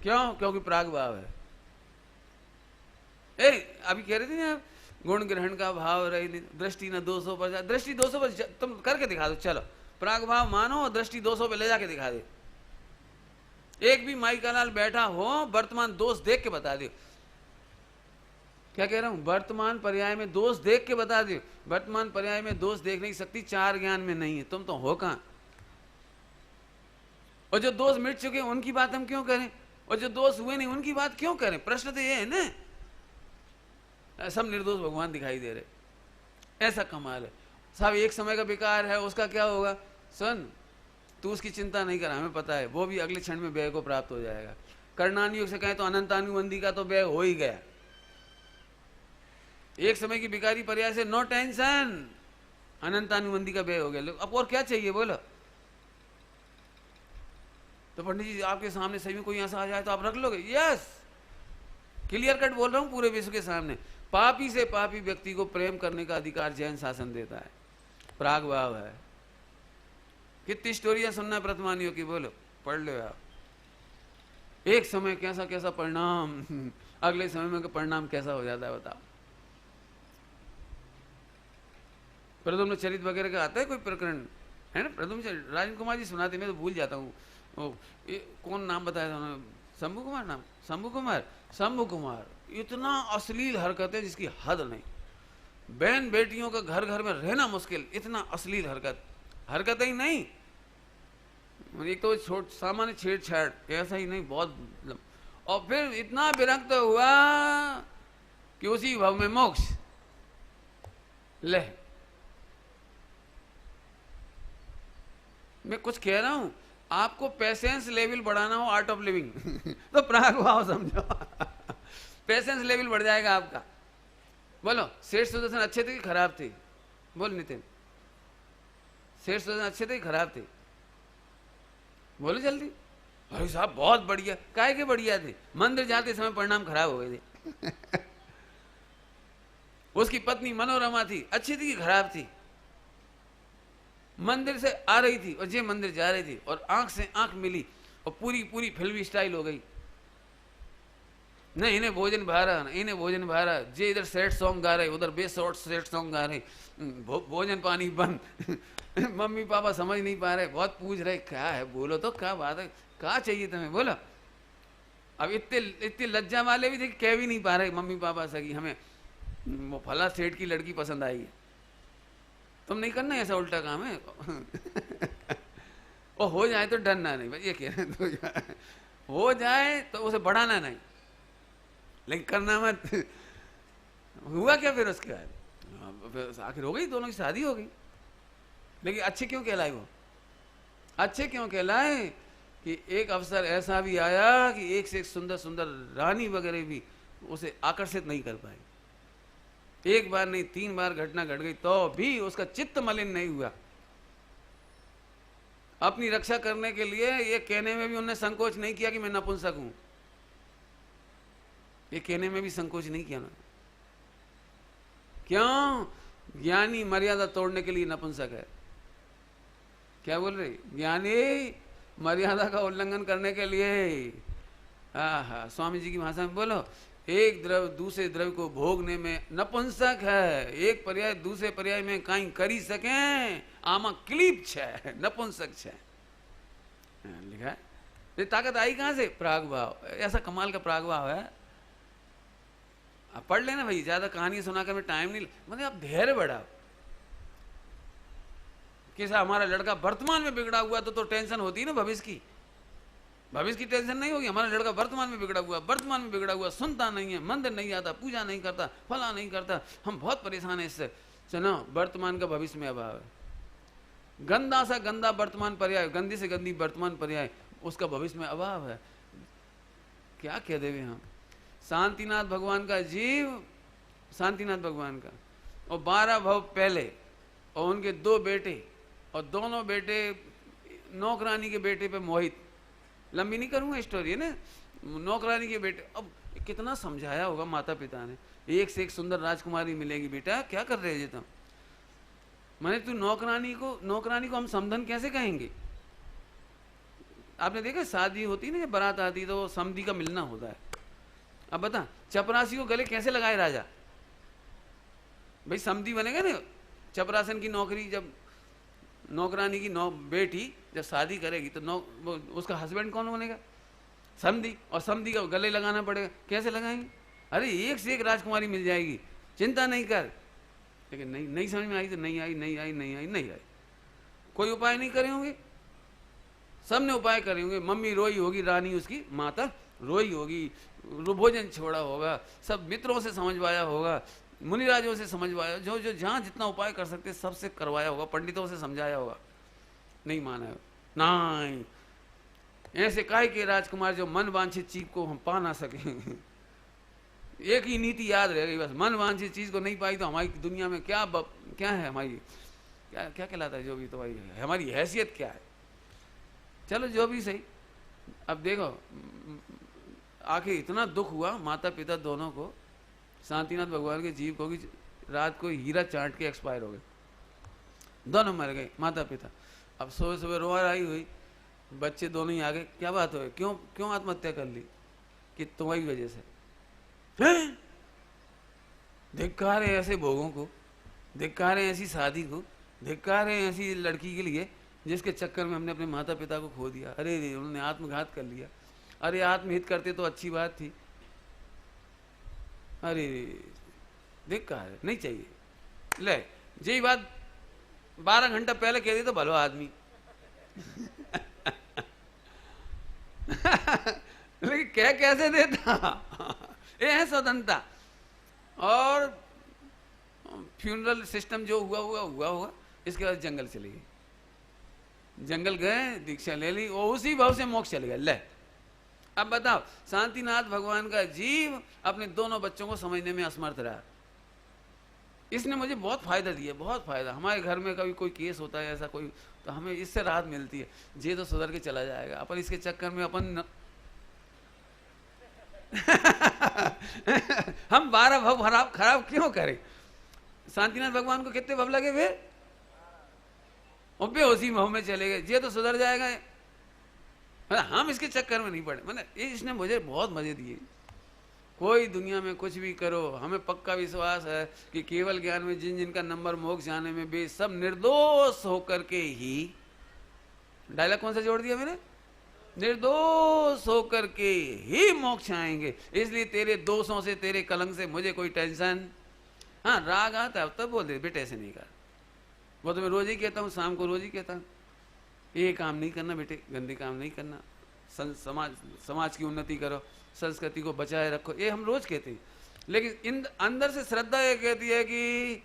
क्यों, क्योंकि प्राग भाव है। अभी कह रहे थे ना, गुण ग्रहण का भाव रही नहीं, दृष्टि न 200 पर, दृष्टि 200 पर तुम करके दिखा दो, चलो प्राग भाव मानो और दृष्टि 200 पे ले जाके दिखा दे। एक भी माई का लाल बैठा हो, वर्तमान दोष देख के बता दे। क्या कह रहा हूं, वर्तमान पर्याय में दोष देख के बता दे। वर्तमान पर्याय में दोष देख नहीं सकती, 4 ज्ञान में नहीं है, तुम तो हो कहां। और जो दोष मिट चुके उनकी बात हम क्यों करें, और जो दोष हुए नहीं उनकी बात क्यों करें। प्रश्न तो ये है ना, सब निर्दोष भगवान दिखाई दे रहे, ऐसा कमाल है साहब। एक समय का विकार है, उसका क्या होगा, सुन तू उसकी चिंता नहीं कर, हमें पता है वो भी अगले क्षण में व्यय को प्राप्त हो जाएगा। कर्णानुयोग से कहें तो अनंतानुबंधी का तो व्यय हो ही गया। एक समय की विकारी पर्याय से नो टेंशन, अनंतानुबंधी का व्यय हो गया। अब और क्या चाहिए बोलो। तो पंडित जी आपके सामने सही में कोई ऐसा आ जाए तो आप रख लोगे, यस क्लियर कट बोल रहा हूं पूरे विश्व के सामने। पापी से पापी व्यक्ति को प्रेम करने का अधिकार जैन शासन देता है, प्राग भाव है। कितनी स्टोरियां सुनना है प्रथमानियों की, बोलो पढ़ लो आप। एक समय कैसा कैसा परिणाम, अगले समय में परिणाम कैसा हो जाता है बताओ। प्रथम चरित वगैरह का आता है कोई प्रकरण है ना, प्रथम राजन कुमार जी सुनाते, मैं तो भूल जाता हूँ। कौन नाम बताया था उन्होंने, शंभू कुमार नाम, शंभू कुमार। इतना अश्लील हरकतें जिसकी हद नहीं। बहन बेटियों का घर घर में रहना मुश्किल, इतना अश्लील हरकत ही नहीं। एक तो छोट सामान्य छेड़छाड़, ऐसा ही नहीं, बहुत और फिर इतना विरक्त हुआ कि उसी भाव में मोक्ष ले। मैं कुछ कह रहा हूं, आपको पेशेंस लेवल बढ़ाना हो, आर्ट ऑफ लिविंग तो प्राग भाव समझो पेशेंस लेवल बढ़ जाएगा आपका। बोलो, सेठ सुदर्शन अच्छे थे कि खराब थे? बोल नितिन, सेठ सुदर्शन अच्छे थे कि खराब थे? बोलो जल्दी। भाई साहब बहुत बढ़िया। काहे के बढ़िया थे? मंदिर जाते समय परिणाम खराब हो गए थे उसकी पत्नी मनोरमा थी, अच्छी थी कि खराब थी? मंदिर से आ रही थी और जे मंदिर जा रही थी और आंख से आंख मिली और पूरी पूरी फिल्मी स्टाइल हो गई। न इन्हें भोजन भा रहा, न इन्हें भोजन भा रहा। जे इधर सैड सॉन्ग गा रहे, उधर बेसॉर्ट सैड सॉन्ग गा रहे, भोजन पानी बंद मम्मी पापा समझ नहीं पा रहे, बहुत पूछ रहे क्या है, बोलो तो क्या बात है, क्या चाहिए तुम्हें, बोलो। अब इतने इतने लज्जा वाले भी थे, कह भी नहीं पा रहे मम्मी पापा से कि हमें वो फला सेठ की लड़की पसंद आई है। तुम नहीं करना ऐसा उल्टा काम है और हो जाए तो डरना नहीं, भाई ये कह रहे तो हो जाए तो उसे बढ़ाना नहीं, लेकिन करना मत हुआ क्या फिर उसके बाद? आखिर हो गई, दोनों की शादी हो गई। लेकिन अच्छे क्यों कहलाए वो? अच्छे क्यों कहलाए कि एक अवसर ऐसा भी आया कि एक से एक सुंदर सुंदर रानी वगैरह भी उसे आकर्षित नहीं कर पाई। एक बार नहीं 3 बार घटना घट गई तो भी उसका चित्त मलिन नहीं हुआ। अपनी रक्षा करने के लिए ये कहने में भी उन्होंने संकोच नहीं किया कि मैं नपुंसक हूं। ये कहने में भी संकोच नहीं किया ना। क्यों? ज्ञानी मर्यादा तोड़ने के लिए नपुंसक है। क्या बोल रहे? ज्ञानी मर्यादा का उल्लंघन करने के लिए। हाँ, स्वामी जी की भाषा में बोलो, एक द्रव्य दूसरे द्रव्य को भोगने में नपुंसक है। एक पर्याय दूसरे पर्याय में कहीं करी सके आमा क्लीप छे, नपुंसक छे लिखा है। ये ताकत आई कहां से? प्राग भाव। ऐसा कमाल का प्राग भाव है। आप पढ़ लेना भाई, ज्यादा कहानी सुनाकर मैं टाइम नहीं, मतलब आप धैर्य बढ़ाओ। कैसा हमारा लड़का वर्तमान में बिगड़ा हुआ तो टेंशन होती है ना भविष्य की। भविष्य की टेंशन नहीं होगी। हमारा लड़का वर्तमान में बिगड़ा हुआ, वर्तमान में बिगड़ा हुआ, सुनता नहीं है, मंदिर नहीं आता, पूजा नहीं करता, फला नहीं करता, हम बहुत परेशान है इससे। सुनो, वर्तमान का भविष्य में अभाव है। गंदा सा गंदा वर्तमान पर्याय, गंदी से गंदी वर्तमान पर्याय, उसका भविष्य में अभाव है। क्या कह देवे हम? शांतिनाथ भगवान का जीव, शांतिनाथ भगवान का, और 12 भव पहले, और उनके 2 बेटे, और दोनों बेटे नौकरानी के बेटे पे मोहित। लंबी नहीं करूंगा स्टोरी है ना, नौकरानी के बेटे। अब कितना समझाया होगा माता पिता ने, एक से एक सुंदर राजकुमारी मिलेगी, बेटा क्या कर रहे हैं तुम? मैंने तू नौकरानी को हम समधन कैसे कहेंगे? आपने देखा शादी होती ना, बारात आती तो समधी का मिलना होता है। अब बता, चपरासी को गले कैसे लगाए राजा? भाई समधी बनेगा ना। चपरासन की नौकरी, जब नौकरानी की बेटी जब शादी करेगी तो उसका हस्बैंड कौन बनेगा? समधी। और समधी का गले लगाना पड़ेगा। कैसे लगाएंगे? अरे एक से एक राजकुमारी मिल जाएगी, चिंता नहीं कर। लेकिन नहीं समझ में आई तो नहीं आई। कोई उपाय नहीं करे होंगे, सबने उपाय करे होंगे। मम्मी रोई होगी, रानी उसकी माता रोई होगी, भोजन छोड़ा होगा, सब मित्रों से समझवाया होगा, मुनिराजों से समझवाया, जो जहां जितना उपाय कर सकते सबसे करवाया होगा, पंडितों से समझाया होगा, नहीं माना है। नहीं, ऐसे काहे के राजकुमार जो मन वांछित चीज को हम पा ना सके एक ही नीति याद रह गई बस, मन वांछित चीज को नहीं पाई तो हमारी दुनिया में क्या है, हमारी क्या कहलाता है जो भी, तो भाई हमारी हैसियत क्या है? चलो जो भी सही। अब देखो, आखिर इतना दुख हुआ माता पिता दोनों को, शांतिनाथ भगवान के जीव को, कि रात को हीरा चाट के एक्सपायर हो गए, दोनों मर गए माता पिता। अब सुबह सुबह रोआ आई हुई, बच्चे दोनों ही आ गए। क्या बात हो, क्यों आत्महत्या कर ली? कि तुम्हारी वजह से। धिक्कार है ऐसे भोगों को, धिक्कार है ऐसी शादी को, धिक्कार है ऐसी लड़की के लिए जिसके चक्कर में हमने अपने माता पिता को खो दिया। अरे उन्होंने आत्मघात कर लिया। अरे आत्महित करते तो अच्छी बात थी। अरे धिक्कार, नहीं चाहिए। ले यही बात 12 घंटा पहले कह दी तो भलो आदमी लेकिन कह कैसे देता। ये है स्वतंत्रता। और फ्यूनरल सिस्टम जो हुआ हुआ। इसके बाद जंगल चले गए, जंगल गए, दीक्षा ले ली, और उसी भाव से मोक्ष चले गए। ले अब बताओ, शांतिनाथ भगवान का जीव अपने दोनों बच्चों को समझने में असमर्थ रहा। इसने मुझे बहुत फायदा दिया, बहुत फायदा। हमारे घर में कभी कोई केस होता है ऐसा कोई, तो हमें इससे राहत मिलती है। ये तो सुधर के चला जाएगा, अपन इसके चक्कर में अपन हम 12 भव खराब क्यों करें। शांतिनाथ भगवान को कितने भव लगे वे, उसी भाव में चले गए। ये तो सुधर जाएगा, हम इसके चक्कर में नहीं पड़े। मतलब इसने मुझे बहुत मजे दिए। कोई दुनिया में कुछ भी करो, हमें पक्का विश्वास है कि केवल ज्ञान में जिन जिनका नंबर मोक्ष जाने में वे सब निर्दोष होकर के ही, डायलॉग कौन सा जोड़ दिया मैंने, निर्दोष होकर के ही मोक्ष आएंगे। इसलिए तेरे दोषों से, तेरे कलंक से मुझे कोई टेंशन। हाँ, राग आता है तब बोल दे बेटे ऐसे नहीं कर। वो तो मैं रोज ही कहता हूँ, शाम को रोज ही कहता हूँ, ये काम नहीं करना बेटे, गंदे काम नहीं करना, समाज की उन्नति करो, संस्कृति को बचाए रखो, ये हम रोज कहते हैं। लेकिन अंदर से श्रद्धा ये कहती है कि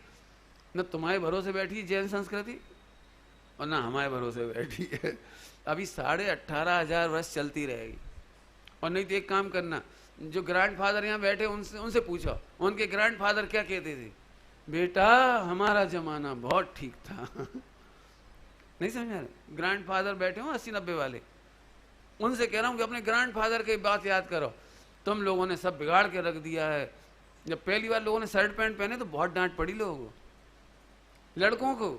न तुम्हारे भरोसे बैठी जैन संस्कृति और ना हमारे भरोसे बैठी है। अभी 18,500 वर्ष चलती रहेगी। और नहीं तो एक काम करना, जो ग्रैंडफादर यहाँ बैठे उनसे पूछो, उनके ग्रैंडफादर क्या कहते थे, बेटा हमारा जमाना बहुत ठीक था। नहीं समझा रहे, ग्रैंडफादर बैठे हो 80-90 वाले, उनसे कह रहा हूं कि अपने ग्रैंडफादर की बात याद करो। तुम लोगों ने सब बिगाड़ के रख दिया है। जब पहली बार लोगों ने शर्ट पैंट पहने तो बहुत डांट पड़ी लोगों को, लड़कों को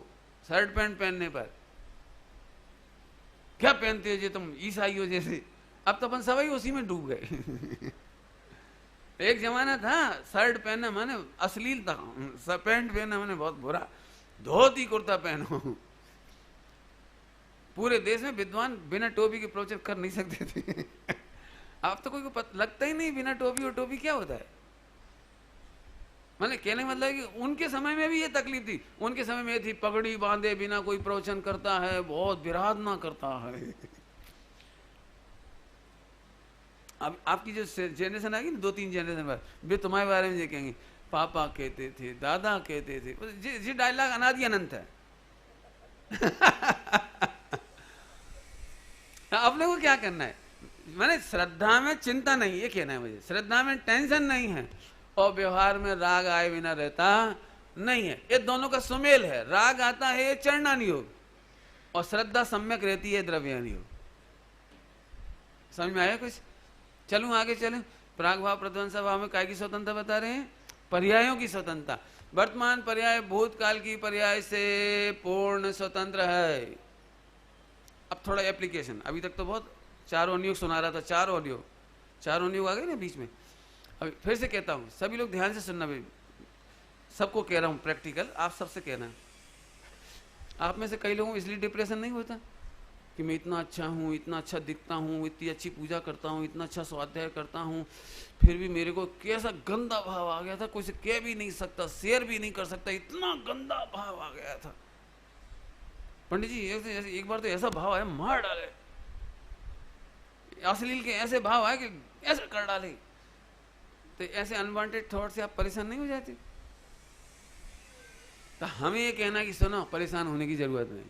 शर्ट पैंट पहनने पर, क्या पहनते हो जी तुम ईसाई हो जैसे। अब तो अपन सभी उसी में डूब गए। एक जमाना था शर्ट पहनना माने अश्लील था, पैंट पहनना माने बहुत बुरा, धोती कुर्ता पहनो। पूरे देश में विद्वान बिना टोपी के प्रवचन कर नहीं सकते थे। अब तो कोई को लगता ही नहीं बिना टोपी, और टोपी क्या होता है। मैंने कहने का मतलब कि उनके समय में भी ये तकलीफ थी। उनके समय में थी पगड़ी बांधे बिना कोई प्रवचन करता है, बहुत विराधना करता है। अब आपकी जो जनरेशन आएगी ना, 2-3 जनरेशन बाद, वे तुम्हारे बारे में ये कहेंगे पापा कहते थे, दादा कहते थे। ये डायलॉग अनादि अनंत है। अपने को क्या करना है, मैंने श्रद्धा में चिंता नहीं, ये कहना है मुझे, श्रद्धा में टेंशन नहीं है और व्यवहार में राग आए बिना रहता नहीं है। ये दोनों का सुमेल है। राग आता है चरणानी योग और श्रद्धा सम्यक रहती है द्रव्यानी योग। समझ में आया कुछ? चलूं आगे चलूं। प्राग भाव प्रध्वंस भाव में काय की स्वतंत्रता बता रहे हैं, पर्यायों की स्वतंत्रता। वर्तमान पर्याय भूतकाल की पर्याय से पूर्ण स्वतंत्र है। अब थोड़ा एप्लीकेशन, अभी तक तो बहुत चारों नियोग सुना रहा था, चारों नियोग आ गए ना बीच में। अभी फिर से कहता हूँ, सभी लोग ध्यान से सुनना, भी सबको कह रहा हूँ प्रैक्टिकल, आप सबसे कहना। आप में से कई लोगों को इसलिए डिप्रेशन नहीं होता कि मैं इतना अच्छा हूँ, इतना अच्छा दिखता हूँ, इतनी अच्छी पूजा करता हूँ, इतना अच्छा स्वाध्याय करता हूँ, फिर भी मेरे को कैसा गंदा भाव आ गया था, कोई से कह भी नहीं सकता, शेयर भी नहीं कर सकता, इतना गंदा भाव आ गया था। पंडित जी एक बार तो ऐसा भाव आया, मार डाले, अश्लील के ऐसे भाव आए कि ऐसे कर डाले। तो ऐसे अनवांटेड थॉट से आप परेशान नहीं हो जाते? तो हमें ये कहना कि सुनो, परेशान होने की जरूरत नहीं।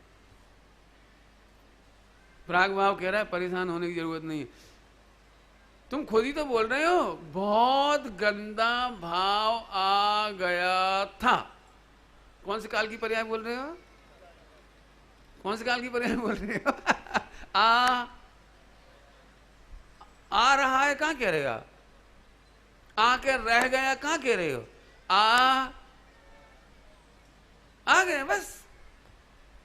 प्राग भाव कह रहा है परेशान होने की जरूरत नहीं। तुम खुद ही तो बोल रहे हो बहुत गंदा भाव आ गया था। कौन से काल की पर्याय बोल रहे हो? कौन से काल की पर्याय बोल रहे हो? आ रहा है, कहां कह रहेगा? आके रह गया, कहां कह रहे हो? आ गए बस।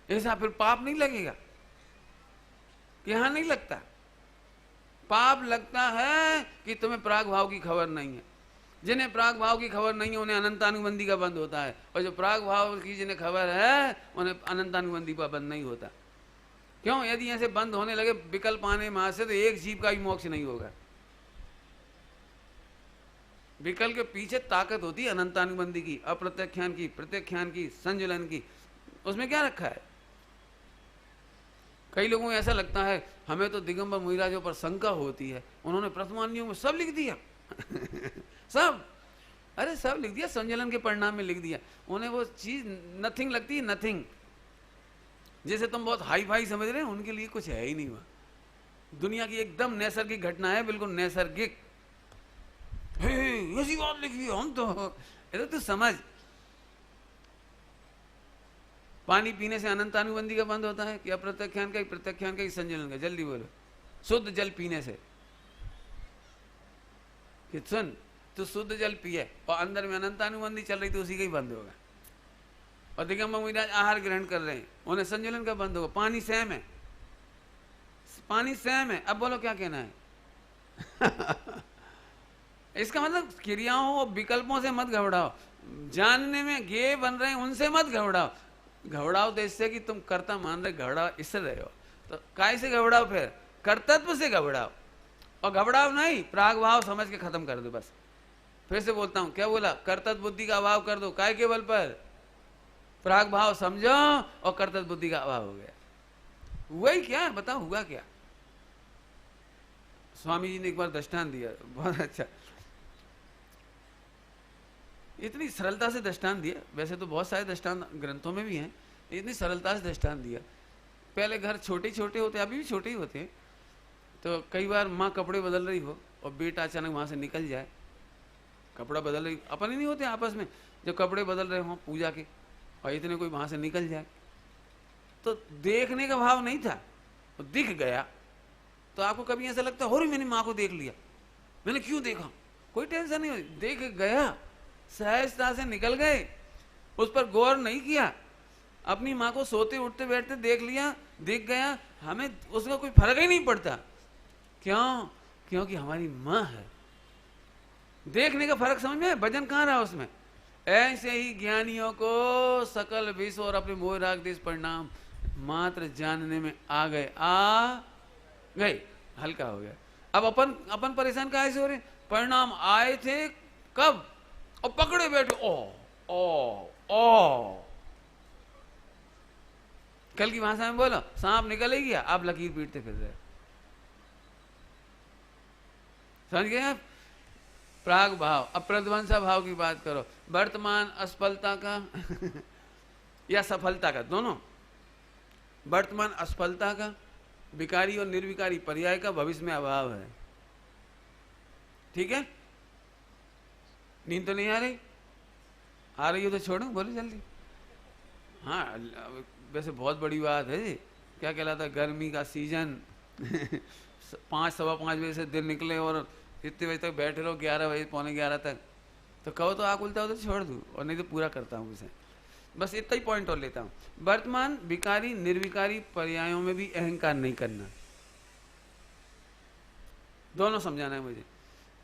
ऐसा फिर पाप नहीं लगेगा कि यहां नहीं लगता। पाप लगता है कि तुम्हें प्राग भाव की खबर नहीं है। जिन्हें प्राग भाव की खबर नहीं है उन्हें अनंतानुबंधी का बंद होता है, और जो प्राग भाव की जिन्हें खबर है उन्हें अनंतानुबंधी का बंद नहीं होता। क्यों? यदि ऐसे बंद होने लगे विकल्प आने में से, तो एक जीव का भी मोक्ष नहीं होगा। विकल्प के पीछे ताकत होती है अनंतानुबंधी की, अप्रत्याख्यान की, प्रत्याख्यान की, संजुलन की। उसमें क्या रखा है? कई लोगों को ऐसा लगता है हमें तो दिगंबर मुनिराजों पर शंका होती है, उन्होंने प्रथमान्यों में सब लिख दिया सब, अरे सब लिख दिया, संजलन के परिणाम में लिख दिया। उन्हें वो चीज नथिंग लगती है, नथिंग। जैसे तुम बहुत हाई फाई समझ रहे हैं, उनके लिए कुछ है ही नहीं वहां। दुनिया की एकदम नैसर्गिक घटना है, बिल्कुल नैसर्गिक। ऐसी बात लिखी है हम तो, ऐसा तो समझ। पानी पीने से अनंतानुबंधी का बंद होता है कि अप्रत्यक्षान का, प्रत्यक्षान का, संजलन का? जल्दी बोलो। शुद्ध जल पीने से। कि सुन, तो शुद्ध जल पिए और अंदर में अनंतानुबंधी चल रही तो उसी का ही बंद होगा। और दिगंबर मुनिराज आहार ग्रहण कर रहे हैं, उन्हें संजलन का बंद होगा। पानी सेम है, पानी सेम है। अब बोलो क्या कहना है? इसका मतलब क्रियाओं और विकल्पों से मत घबराओ, जानने में गे बन रहे हैं उनसे मत घबराओ। घबराओ तो इससे कि तुम कर्ता मान रहे, घबराओ इससे रहे हो। तो काय से घबराओ? फिर कर्तत्व से घबराओ। और घबराओ नहीं, प्राग भाव समझ के खत्म कर दो बस। फिर से बोलता हूं, क्या बोला? कर्तत्व बुद्धि का अभाव कर दो। काय के बल पर? प्राग भाव समझो और कर्तत्व बुद्धि का अभाव हो गया। वही क्या है बताओ, हुआ क्या? स्वामी जी ने एक बार दृष्टांत दिया, बहुत अच्छा, इतनी सरलता से दृष्टांत दिया। वैसे तो बहुत सारे दृष्टांत ग्रंथों में भी हैं, इतनी सरलता से दृष्टांत दिया। पहले घर छोटे छोटे होते, अभी भी छोटे ही होते हैं। तो कई बार माँ कपड़े बदल रही हो और बेटा अचानक वहां से निकल जाए। कपड़ा बदल रही, अपन ही नहीं होते आपस में, जब कपड़े बदल रहे हो पूजा के और इतने कोई वहां से निकल जाए, तो देखने का भाव नहीं था, तो दिख गया। तो आपको कभी ऐसा लगता है, हो मैंने माँ को देख लिया, मैंने क्यों देखा? कोई टेंशन नहीं, देख गया, सहजता से निकल गए, उस पर गौर नहीं किया। अपनी माँ को सोते उठते बैठते देख लिया, दिख गया, हमें उसका कोई फर्क ही नहीं पड़ता। क्यों? क्योंकि हमारी माँ है। देखने का फर्क समझ में? वजन कहाँ रहा उसमें? ऐसे ही ज्ञानियों को सकल विश्व और अपने मोह राग देश परिणाम मात्र जानने में आ गए, हल्का हो गया। अब अपन परेशान काहे से हो रहे? परिणाम आए थे कब और पकड़े बैठे, ओ कल की भाषा में बोलो, सांप निकल ही गया, आप लकीर पीटते फिर रहे। समझ गए आप? प्राग भाव। अब प्रध्वंसा भाव की बात करो, वर्तमान असफलता का या सफलता का, दोनों। वर्तमान असफलता का, विकारी और निर्विकारी पर्याय का भविष्य में अभाव है। ठीक है? नींद तो नहीं आ रही? आ रही हो तो छोड़ो, बोलो जल्दी। हाँ, वैसे बहुत बड़ी बात है जी। क्या कहलाता है? गर्मी का सीजन 5 सवा 5 बजे से दिन निकले और इतने बजे तक बैठे रहो, 11 बजे पौने 11 तक। तो कहो तो आग उल्टा हो तो छोड़ दूँ, और नहीं तो पूरा करता हूँ उसे। बस इतना ही पॉइंट और लेता हूँ। वर्तमान विकारी निर्विकारी पर्यायों में भी अहंकार नहीं करना, दोनों समझाना है मुझे।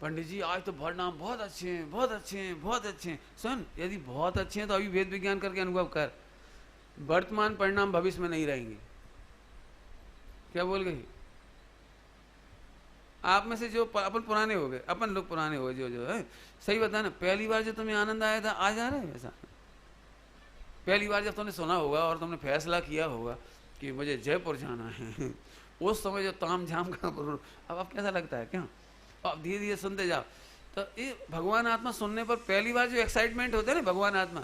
पंडित जी आज तो परिणाम बहुत अच्छे हैं, बहुत अच्छे हैं, बहुत अच्छे हैं। सुन, यदि बहुत अच्छे हैं तो अभी वेद विज्ञान करके अनुभव कर, वर्तमान परिणाम भविष्य में नहीं रहेंगे। क्या बोल गई? आप में से जो अपन पुराने हो गए, अपन लोग पुराने हो गए, जो है सही बताना, पहली बार जो तुम्हें आनंद आया था आज आ रहा है ऐसा? पहली बार जब तुमने सुना होगा और तुमने फैसला किया होगा कि मुझे जयपुर जाना है, उस समय जो ताम झाम का, अब कैसा लगता है? क्या अब धीरे धीरे सुनते जाओ तो ये भगवान आत्मा सुनने पर पहली बार जो एक्साइटमेंट होता है ना, भगवान आत्मा,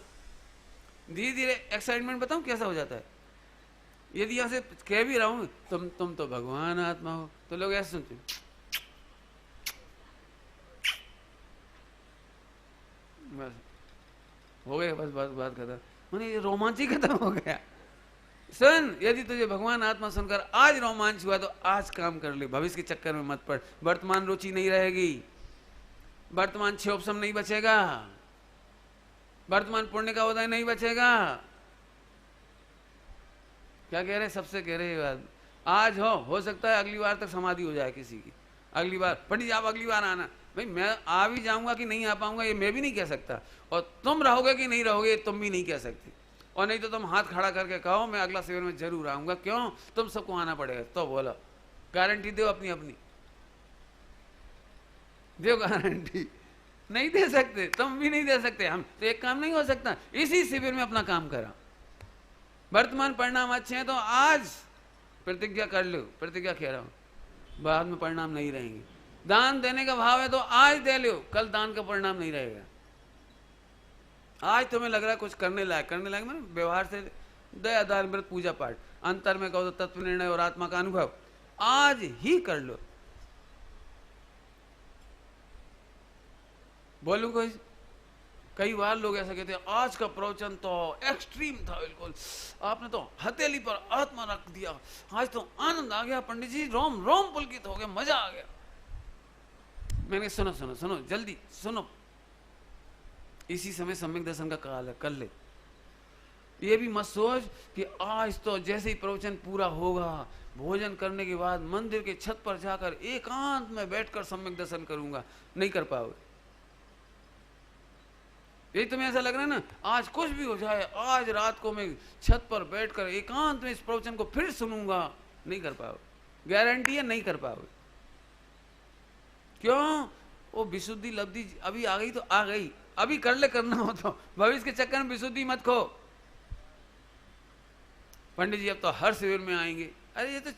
धीरे धीरे एक्साइटमेंट बताऊं कैसा हो जाता है। यदि यहाँ से कह भी रहा हूं तुम तो भगवान आत्मा हो, तो लोग ऐसे सुनते, बस हो गया, बस बात खत्म। मैंने ये रोमांच ही खत्म हो गया। सुन, यदि तुझे भगवान आत्मा सुनकर आज रोमांच हुआ तो आज काम कर ले, भविष्य के चक्कर में मत पड़। वर्तमान रुचि नहीं रहेगी, वर्तमान क्षोभसम नहीं बचेगा, वर्तमान पुण्य का उदय नहीं बचेगा। क्या कह रहे? सबसे कह रहे ये बात। आज हो सकता है अगली बार तक समाधि हो जाए किसी की। अगली बार पंडित जी आप अगली बार आना। भाई मैं आ भी जाऊंगा कि नहीं आ पाऊंगा ये मैं भी नहीं कह सकता, और तुम रहोगे कि नहीं रहोगे तुम भी नहीं कह सकते। और नहीं तो तुम हाथ खड़ा करके कहो मैं अगला शिविर में जरूर आऊंगा। क्यों? तुम सबको आना पड़ेगा। तो बोलो, गारंटी दो अपनी अपनी, दो गारंटी। नहीं दे सकते, तुम भी नहीं दे सकते, हम तो एक काम नहीं हो सकता। इसी शिविर में अपना काम करा। वर्तमान परिणाम अच्छे हैं तो आज प्रतिज्ञा कर लो, प्रतिज्ञा कह रहा हूं, बाद में परिणाम नहीं रहेंगे। दान देने का भाव है तो आज दे लो, कल दान का परिणाम नहीं रहेगा। आज तुम्हें लग रहा है कुछ करने लायक मैंने व्यवहार से दया दान व्रत पूजा पाठ, अंतर में कहो तो तत्व निर्णय और आत्मा का अनुभव, आज ही कर लो। बोलूं कोई? कई बार लोग ऐसा कहते हैं आज का प्रवचन तो एक्सट्रीम था, बिल्कुल आपने तो हथेली पर आत्मा रख दिया, आज तो आनंद आ गया पंडित जी, रोम रोम पुलकित हो गया, मजा आ गया। मैंने सुनो सुनो सुनो जल्दी सुनो, इसी समय सम्यक दर्शन का काल है, कर ले। ये भी मत सोच कि आज तो जैसे ही प्रवचन पूरा होगा, भोजन करने के बाद मंदिर के छत पर जाकर एकांत में बैठकर सम्यक दर्शन करूंगा, नहीं कर पाओगे। यही तुम्हें ऐसा लग रहा है ना, आज कुछ भी हो जाए, आज रात को मैं छत पर बैठकर एकांत में इस प्रवचन को फिर सुनूंगा, नहीं कर पाओगे, गारंटी है नहीं कर पाओगे। क्यों? वो विशुद्धि लब्धि अभी आ गई तो आ गई, अभी कर ले, करना हो तो, भविष्य के चक्कर में विशुद्धि मत खो। पंडित जी अब तो हर शिविर में आएंगे, अरे ये तो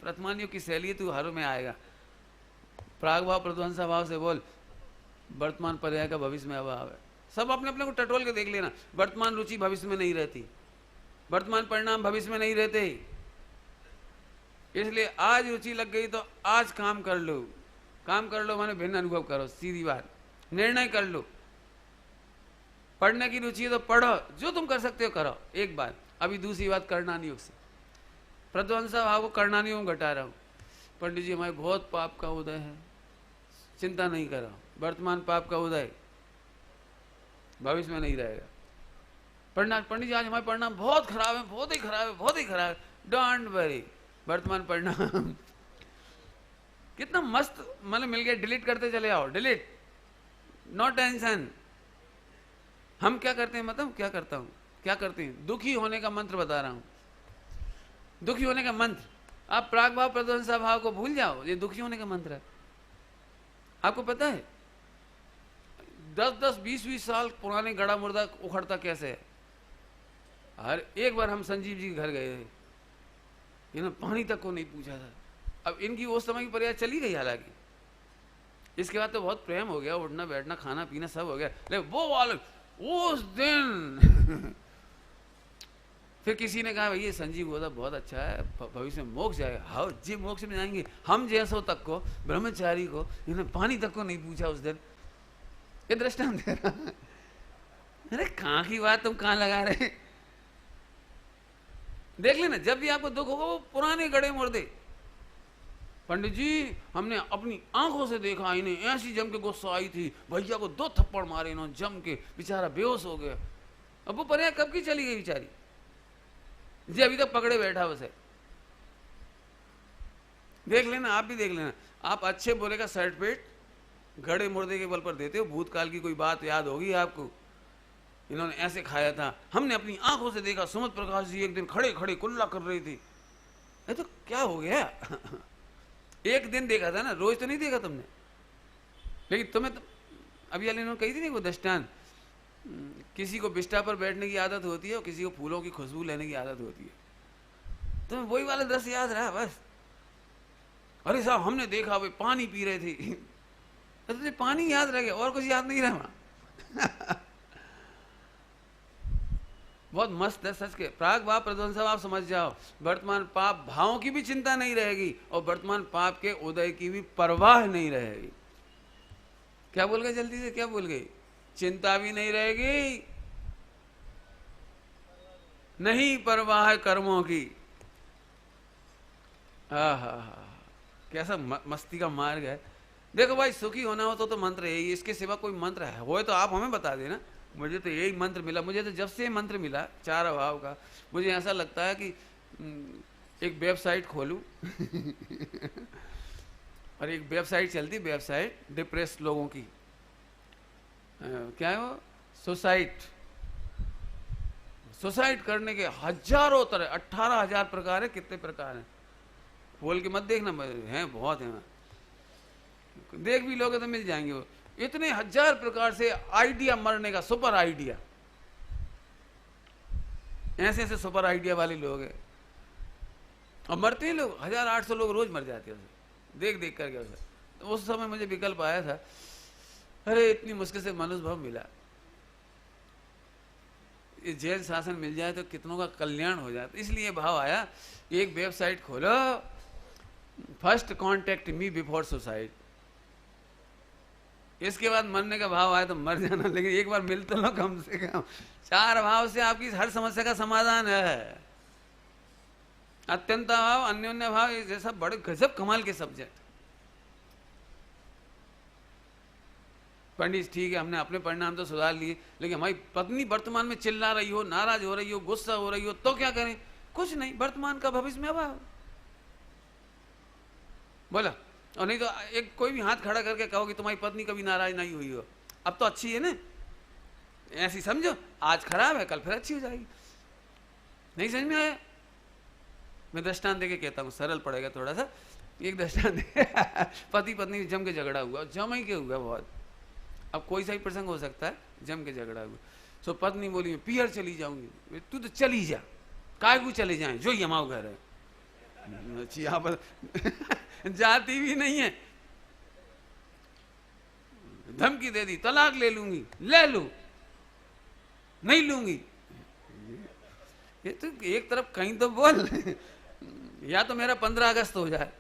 प्रथमानियों की शैली है, तू हर में आएगा। प्राग भाव प्रध्वंसा भाव से बोल, वर्तमान पर्याय का भविष्य में अभाव है। सब अपने अपने को टटोल के देख लेना, वर्तमान रुचि भविष्य में नहीं रहती, वर्तमान परिणाम भविष्य में नहीं रहते। इसलिए आज रुचि लग गई तो आज काम कर लो, काम कर लो माने भिन्न अनुभव करो, सीधी बात, निर्णय कर लो। पढ़ने की रुचि है तो पढ़ो, जो तुम कर सकते हो करो, एक बात। अभी दूसरी बात करणानी योग से, प्रध्वंसा भाव को करणानी योग घटा रहा हूं। पंडित जी हमारे बहुत पाप का उदय है, चिंता नहीं करो, वर्तमान पाप का उदय भविष्य में नहीं रहेगा। पंडित जी आज हमारे परिणाम बहुत खराब है, बहुत ही खराब है, बहुत ही खराब है, डोंट वरी, वर्तमान परिणाम कितना मस्त मतलब मिल गया, डिलीट करते चले आओ, डिलीट, नो टेंशन। हम क्या करते हैं, मतलब क्या करता हूं, क्या करते हैं, दुखी होने का मंत्र बता रहा हूं, दुखी होने का मंत्र। आप प्राग भाव प्रध्वंसा भाव को भूल जाओ, ये दुखी होने का मंत्र है। आपको पता है 10-10, 20-20 साल पुराने गड़ा मुर्दा उखड़ता कैसे है। हर एक बार हम संजीव जी के घर गए थे, इन्होंने पानी तक को नहीं पूछा था। अब इनकी उस समय की पर्याय चली गई, हालांकि इसके बाद तो बहुत प्रेम हो गया, उठना बैठना खाना पीना सब हो गया, लेकिन वो वाले उस दिन फिर किसी ने कहा भैया संजीव गोदा बहुत अच्छा है, भविष्य में मोक्ष जाएगा। हाँ जी मोक्ष में जाएंगे, हम जैसों तक को ब्रह्मचारी को इन्होंने पानी तक को नहीं पूछा उस दिन। ये दृष्टांत दे रहा। अरे कहाँ की बात तुम कहाँ लगा रहे, देख लेना जब भी आपको दुख होगा वो पुराने गड़े मुर्दे। पंडित जी हमने अपनी आंखों से देखा, इन्हें ऐसी जम के गुस्सा आई थी, भैया को 2 थप्पड़ मारे इन्होंने जम के, बेचारा बेहोश हो गया। अब वो पर्याय कब की चली गई बेचारी जी, अभी तक पकड़े बैठा बस है। देख लेना, आप भी देख लेना। आप अच्छे बोले का सर्टिफिकेट घड़े मुर्दे के बल पर देते हो। भूतकाल की कोई बात याद होगी आपको, इन्होंने ऐसे खाया था, हमने अपनी आंखों से देखा, सुमत प्रकाश जी एक दिन खड़े खड़े कुल्ला कर रही थी। तो क्या हो गया एक दिन देखा था ना, रोज तो नहीं देखा तुमने। लेकिन तुम्हें तो अभी इन्होंने कही थी नहीं वो दृष्टांत, किसी को बिस्टा पर बैठने की आदत होती है और किसी को फूलों की खुशबू लेने की आदत होती है। तुम्हें वही वाला दृश्य याद रहा बस। अरे साहब हमने देखा वे पानी पी रहे थे, तो पानी याद रह गया और कुछ याद नहीं रहा। बहुत मस्त है सच के। प्राग भाव प्रध्वंसा भाव समझ जाओ, वर्तमान पाप भावों की भी चिंता नहीं रहेगी और वर्तमान पाप के उदय की भी परवाह नहीं रहेगी। क्या बोल गए जल्दी से, क्या बोल गए? चिंता भी नहीं रहेगी, नहीं परवाह कर्मों की। कैसा मस्ती का मार्ग है। देखो भाई सुखी होना हो तो मंत्र यही, इसके सिवा कोई मंत्र है वो तो आप हमें बता देना। मुझे तो यही मंत्र मिला, मुझे तो जब से मंत्र मिला 4 अभाव का, मुझे ऐसा लगता है कि एक वेबसाइट खोलूं और एक वेबसाइट चलती, वेबसाइट डिप्रेस लोगों की, क्या है वो, सुसाइड करने के हजारों तरह, 18,000 प्रकार है, कितने प्रकार हैं बोल के मत देखना, हैं बहुत हैं, देख भी लोगे तो मिल जाएंगे वो। इतने 1000 प्रकार से आइडिया मरने का, सुपर आइडिया, ऐसे ऐसे सुपर आइडिया वाले लोग हैं। और मरते हैं लोग, 1800 लोग रोज मर जाते हैं उसे देख देख करके उसे। तो उस समय मुझे विकल्प आया था, अरे इतनी मुश्किल से मनुष्य भाव मिला, ये जैन शासन मिल जाए तो कितनों का कल्याण हो जाए। इसलिए भाव आया, एक वेबसाइट खोलो, first contact me before suicide. इसके बाद मरने का भाव आया तो मर जाना, लेकिन एक बार मिल तो लो कम से कम। 4 भाव से आपकी हर समस्या का समाधान है। अत्यंत भाव, अन्योन्य भाव, जैसा बड़े गजब कमाल के सब्जेक्ट। पंडित ठीक है, हमने अपने परिणाम तो सुधार लिए, लेकिन हमारी पत्नी वर्तमान में चिल्ला रही हो, नाराज हो रही हो, गुस्सा हो रही हो, तो क्या करें? कुछ नहीं, वर्तमान का भविष्य में अभाव। बोला, और नहीं तो एक कोई भी हाथ खड़ा करके कहो कि तुम्हारी पत्नी कभी नाराज नहीं हुई हो, अब तो अच्छी है ना, ऐसी समझो, आज खराब है कल फिर अच्छी हो जाएगी। नहीं समझ में आया? मैं दृष्टांत देके कहता हूँ, सरल पड़ेगा थोड़ा सा। एक दृष्टांत पति पत्नी जम के झगड़ा हुआ, जम ही के हुआ बहुत, अब कोई सा ही प्रसंग हो सकता है, जम के झगड़ा हुआ। सो पत्नी बोली मैं पियर चली जाऊंगी। तू तो चली जा, काय को चले जाए, जो यमाओ घर है। यहाँ पर जाती भी नहीं है, धमकी दे दी, तलाक ले लूंगी, ले लू, नहीं लूंगी। ये तो एक तरफ कहीं तो बोल, या तो मेरा 15 अगस्त हो जाए।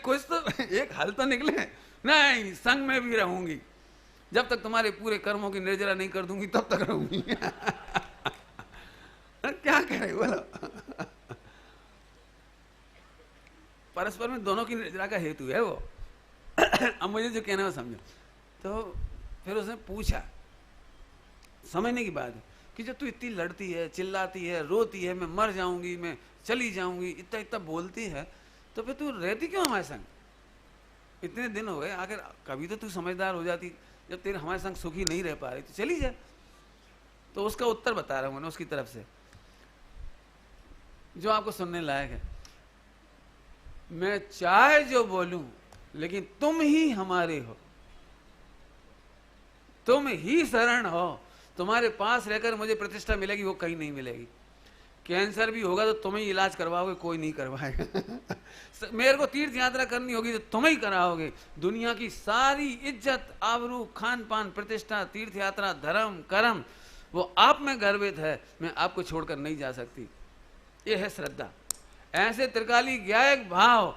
कुछ तो एक हल तो निकले। नहीं, संग में भी रहूंगी, जब तक तुम्हारे पूरे कर्मों की निर्जरा नहीं कर दूंगी तब तक रहूंगी। क्या करे बोलो? परस्पर में दोनों की निर्जरा का हेतु है वो। अब मुझे जो कहना है वो समझो। तो फिर उसने पूछा, समझने की बात है कि जब तू इतनी लड़ती है, चिल्लाती है, रोती है, मैं मर जाऊंगी, मैं चली जाऊंगी, इतना इतना बोलती है, तो फिर तू रहती क्यों हमारे संग? इतने दिन हो गए, आखिर कभी तो तू समझदार हो जाती। जब तेरे हमारे संग सुखी नहीं रह पा रही तो चली जाए। तो उसका उत्तर बता रहा हूं मैंने उसकी तरफ से, जो आपको सुनने लायक है। मैं चाहे जो बोलूं, लेकिन तुम ही हमारे हो, तुम ही शरण हो। तुम्हारे पास रहकर मुझे प्रतिष्ठा मिलेगी, वो कहीं नहीं मिलेगी। कैंसर भी होगा तो तुम ही इलाज करवाओगे, कोई नहीं करवाएगा। मेरे को तीर्थ यात्रा करनी होगी तो तुम ही कराओगे। दुनिया की सारी इज्जत, आबरू, खान पान, प्रतिष्ठा, तीर्थ यात्रा, धर्म, कर्म, वो आप में गर्वित है। मैं आपको छोड़कर नहीं जा सकती। ये है श्रद्धा। ऐसे त्रिकाली गायक भाव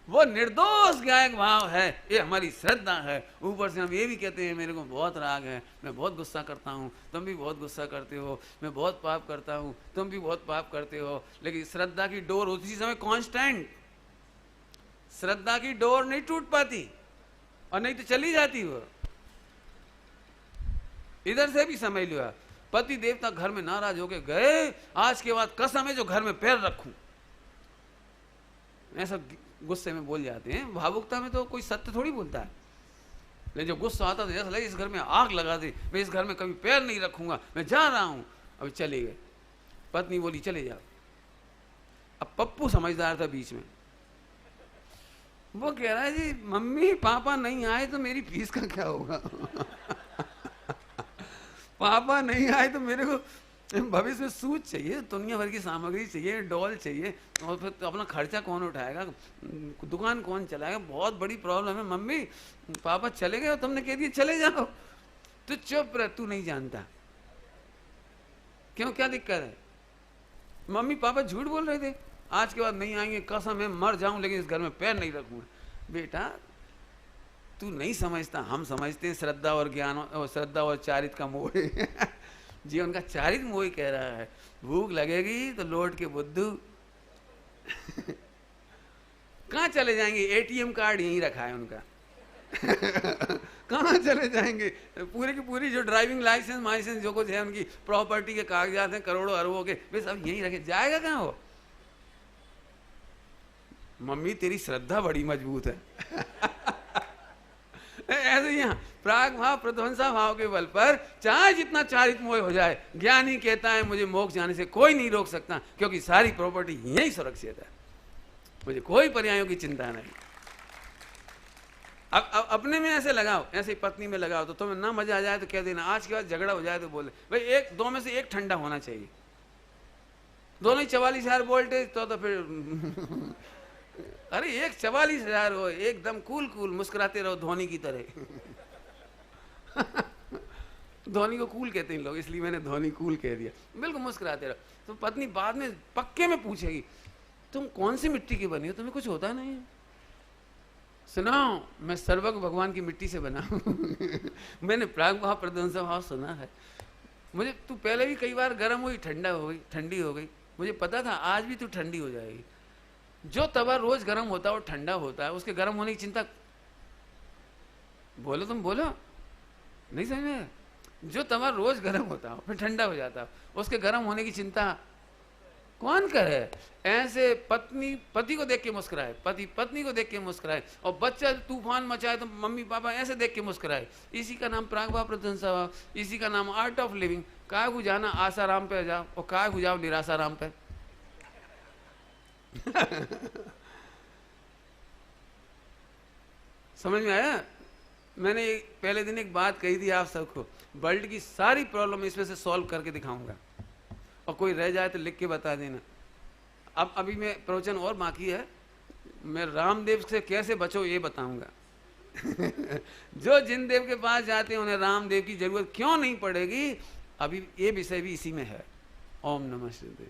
वो निर्दोष गायक भाव है, ये हमारी श्रद्धा है। ऊपर से हम ये भी कहते हैं मेरे को बहुत राग है, मैं बहुत गुस्सा करता हूँ, तुम भी बहुत गुस्सा करते हो, मैं बहुत पाप करता हूँ, तुम भी बहुत पाप करते हो। लेकिन श्रद्धा की डोर उसी समय कांस्टेंट, श्रद्धा की डोर नहीं टूट पाती, और नहीं तो चली जाती वो। इधर से भी समझ लिया, पति देवता घर में नाराज होके गए, आज के बाद कसम है जो घर में पैर रखूं, ऐसा गुस्से में बोल जाते हैं। भावुकता में तो कोई सत्य थोड़ी बोलता है, लेकिन जो गुस्सा आता था जैसा लगे इस घर में आग लगा दे, मैं इस घर में कभी पैर नहीं रखूंगा, मैं जा रहा हूं। अब चले गए। पत्नी बोली चले जाओ। अब पप्पू समझदार था बीच में, वो कह रहा है जी मम्मी पापा नहीं आए तो मेरी फीस का क्या होगा? पापा नहीं आए तो मेरे को भविष्य में सूट चाहिए, दुनिया भर की सामग्री चाहिए, डॉल चाहिए, और फिर तो अपना खर्चा कौन उठाएगा, दुकान कौन चलाएगा? बहुत बड़ी प्रॉब्लम है मम्मी। पापा चले गए, तुमने कह दिया चले जाओ। तो चुप रह, तू नहीं जानता। क्यों, क्या दिक्कत है? मम्मी पापा झूठ बोल रहे थे, आज के बाद नहीं आएंगे, कसम है मर जाऊं लेकिन इस घर में पैर नहीं रखूंगा। बेटा तू नहीं समझता, हम समझते हैं। श्रद्धा और ज्ञान और श्रद्धा और चारित्र का मोह जीवन का चारित्र मोह कह रहा है। भूख लगेगी तो लौट के बुद्धू कहाँ चले जाएंगे? एटीएम कार्ड यहीं रखा है उनका। कहाँ चले जाएंगे? पूरे की पूरी जो ड्राइविंग लाइसेंस माइसेंस जो कुछ है, उनकी प्रॉपर्टी के कागजात हैं करोड़ों अरबों के, वे सब यहीं रखे। जाएगा कहाँ वो? मम्मी तेरी श्रद्धा बड़ी मजबूत है। ऐसे ही प्राग भाव प्रध्वंसा भाव के बल पर चाहे जितना चारित्र मोह हो जाए, ज्ञानी कहता है मुझे मोक्ष जाने से कोई नहीं रोक सकता, क्योंकि सारी प्रॉपर्टी यहीं सुरक्षित है, मुझे कोई पर्यायों की चिंता नहीं। अब अपने में ऐसे लगाओ, ऐसे पत्नी में लगाओ, तो तुम्हें ना मजा आ जाए तो कह देना, आज के बाद झगड़ा हो जाए तो बोले भाई एक दो में से एक ठंडा होना चाहिए। दोनों ही 44,000 वोल्टेज तो फिर अरे एक 44,000 हो, एकदम कूल कूल मुस्कुराते रहो धोनी की तरह। धोनी को कूल कहते हैं लोग, इसलिए मैंने धोनी कूल कह दिया। बिल्कुल मुस्कुराते रहो। तो पत्नी बाद में पक्के में पूछेगी, तुम कौन सी मिट्टी की बनी हो, तुम्हें कुछ होता नहीं? सुनाओ, मैं सर्वज्ञ भगवान की मिट्टी से बना हूं। मैंने प्राग भाव प्रध्वंस भाव सुना है। मुझे तू पहले भी कई बार गर्म हुई, ठंडा हो गई, ठंडी हो गई, मुझे पता था आज भी तू ठंडी हो जाएगी। जो तवा रोज गर्म होता है और ठंडा होता है, उसके गर्म होने की चिंता, बोलो तुम बोलो, नहीं समझ में? जो तवा रोज गर्म होता है फिर ठंडा हो जाता है, उसके गर्म होने की चिंता कौन करे? ऐसे पत्नी पति को देख के मुस्कुराए, पति पत्नी को देख के मुस्कुराए, और बच्चा तूफान मचाए तो मम्मी पापा ऐसे देख के मुस्कुराए। इसी का नाम प्रागभाव प्रशंसा भाव, इसी का नाम आर्ट ऑफ लिविंग। काय को जाना आसाराम पे जाओ और काय को जाओ निराशाराम पे। समझ में आया? मैंने पहले दिन एक बात कही थी आप सबको, वर्ल्ड की सारी प्रॉब्लम इसमें से सॉल्व करके दिखाऊंगा, और कोई रह जाए तो लिख के बता देना। अब अभी मैं प्रवचन और बाकी है, मैं रामदेव से कैसे बचो ये बताऊंगा। जो जिन देव के पास जाते हैं उन्हें रामदेव की जरूरत क्यों नहीं पड़ेगी, अभी ये विषय भी इसी में है। ओम नमः शिवाय।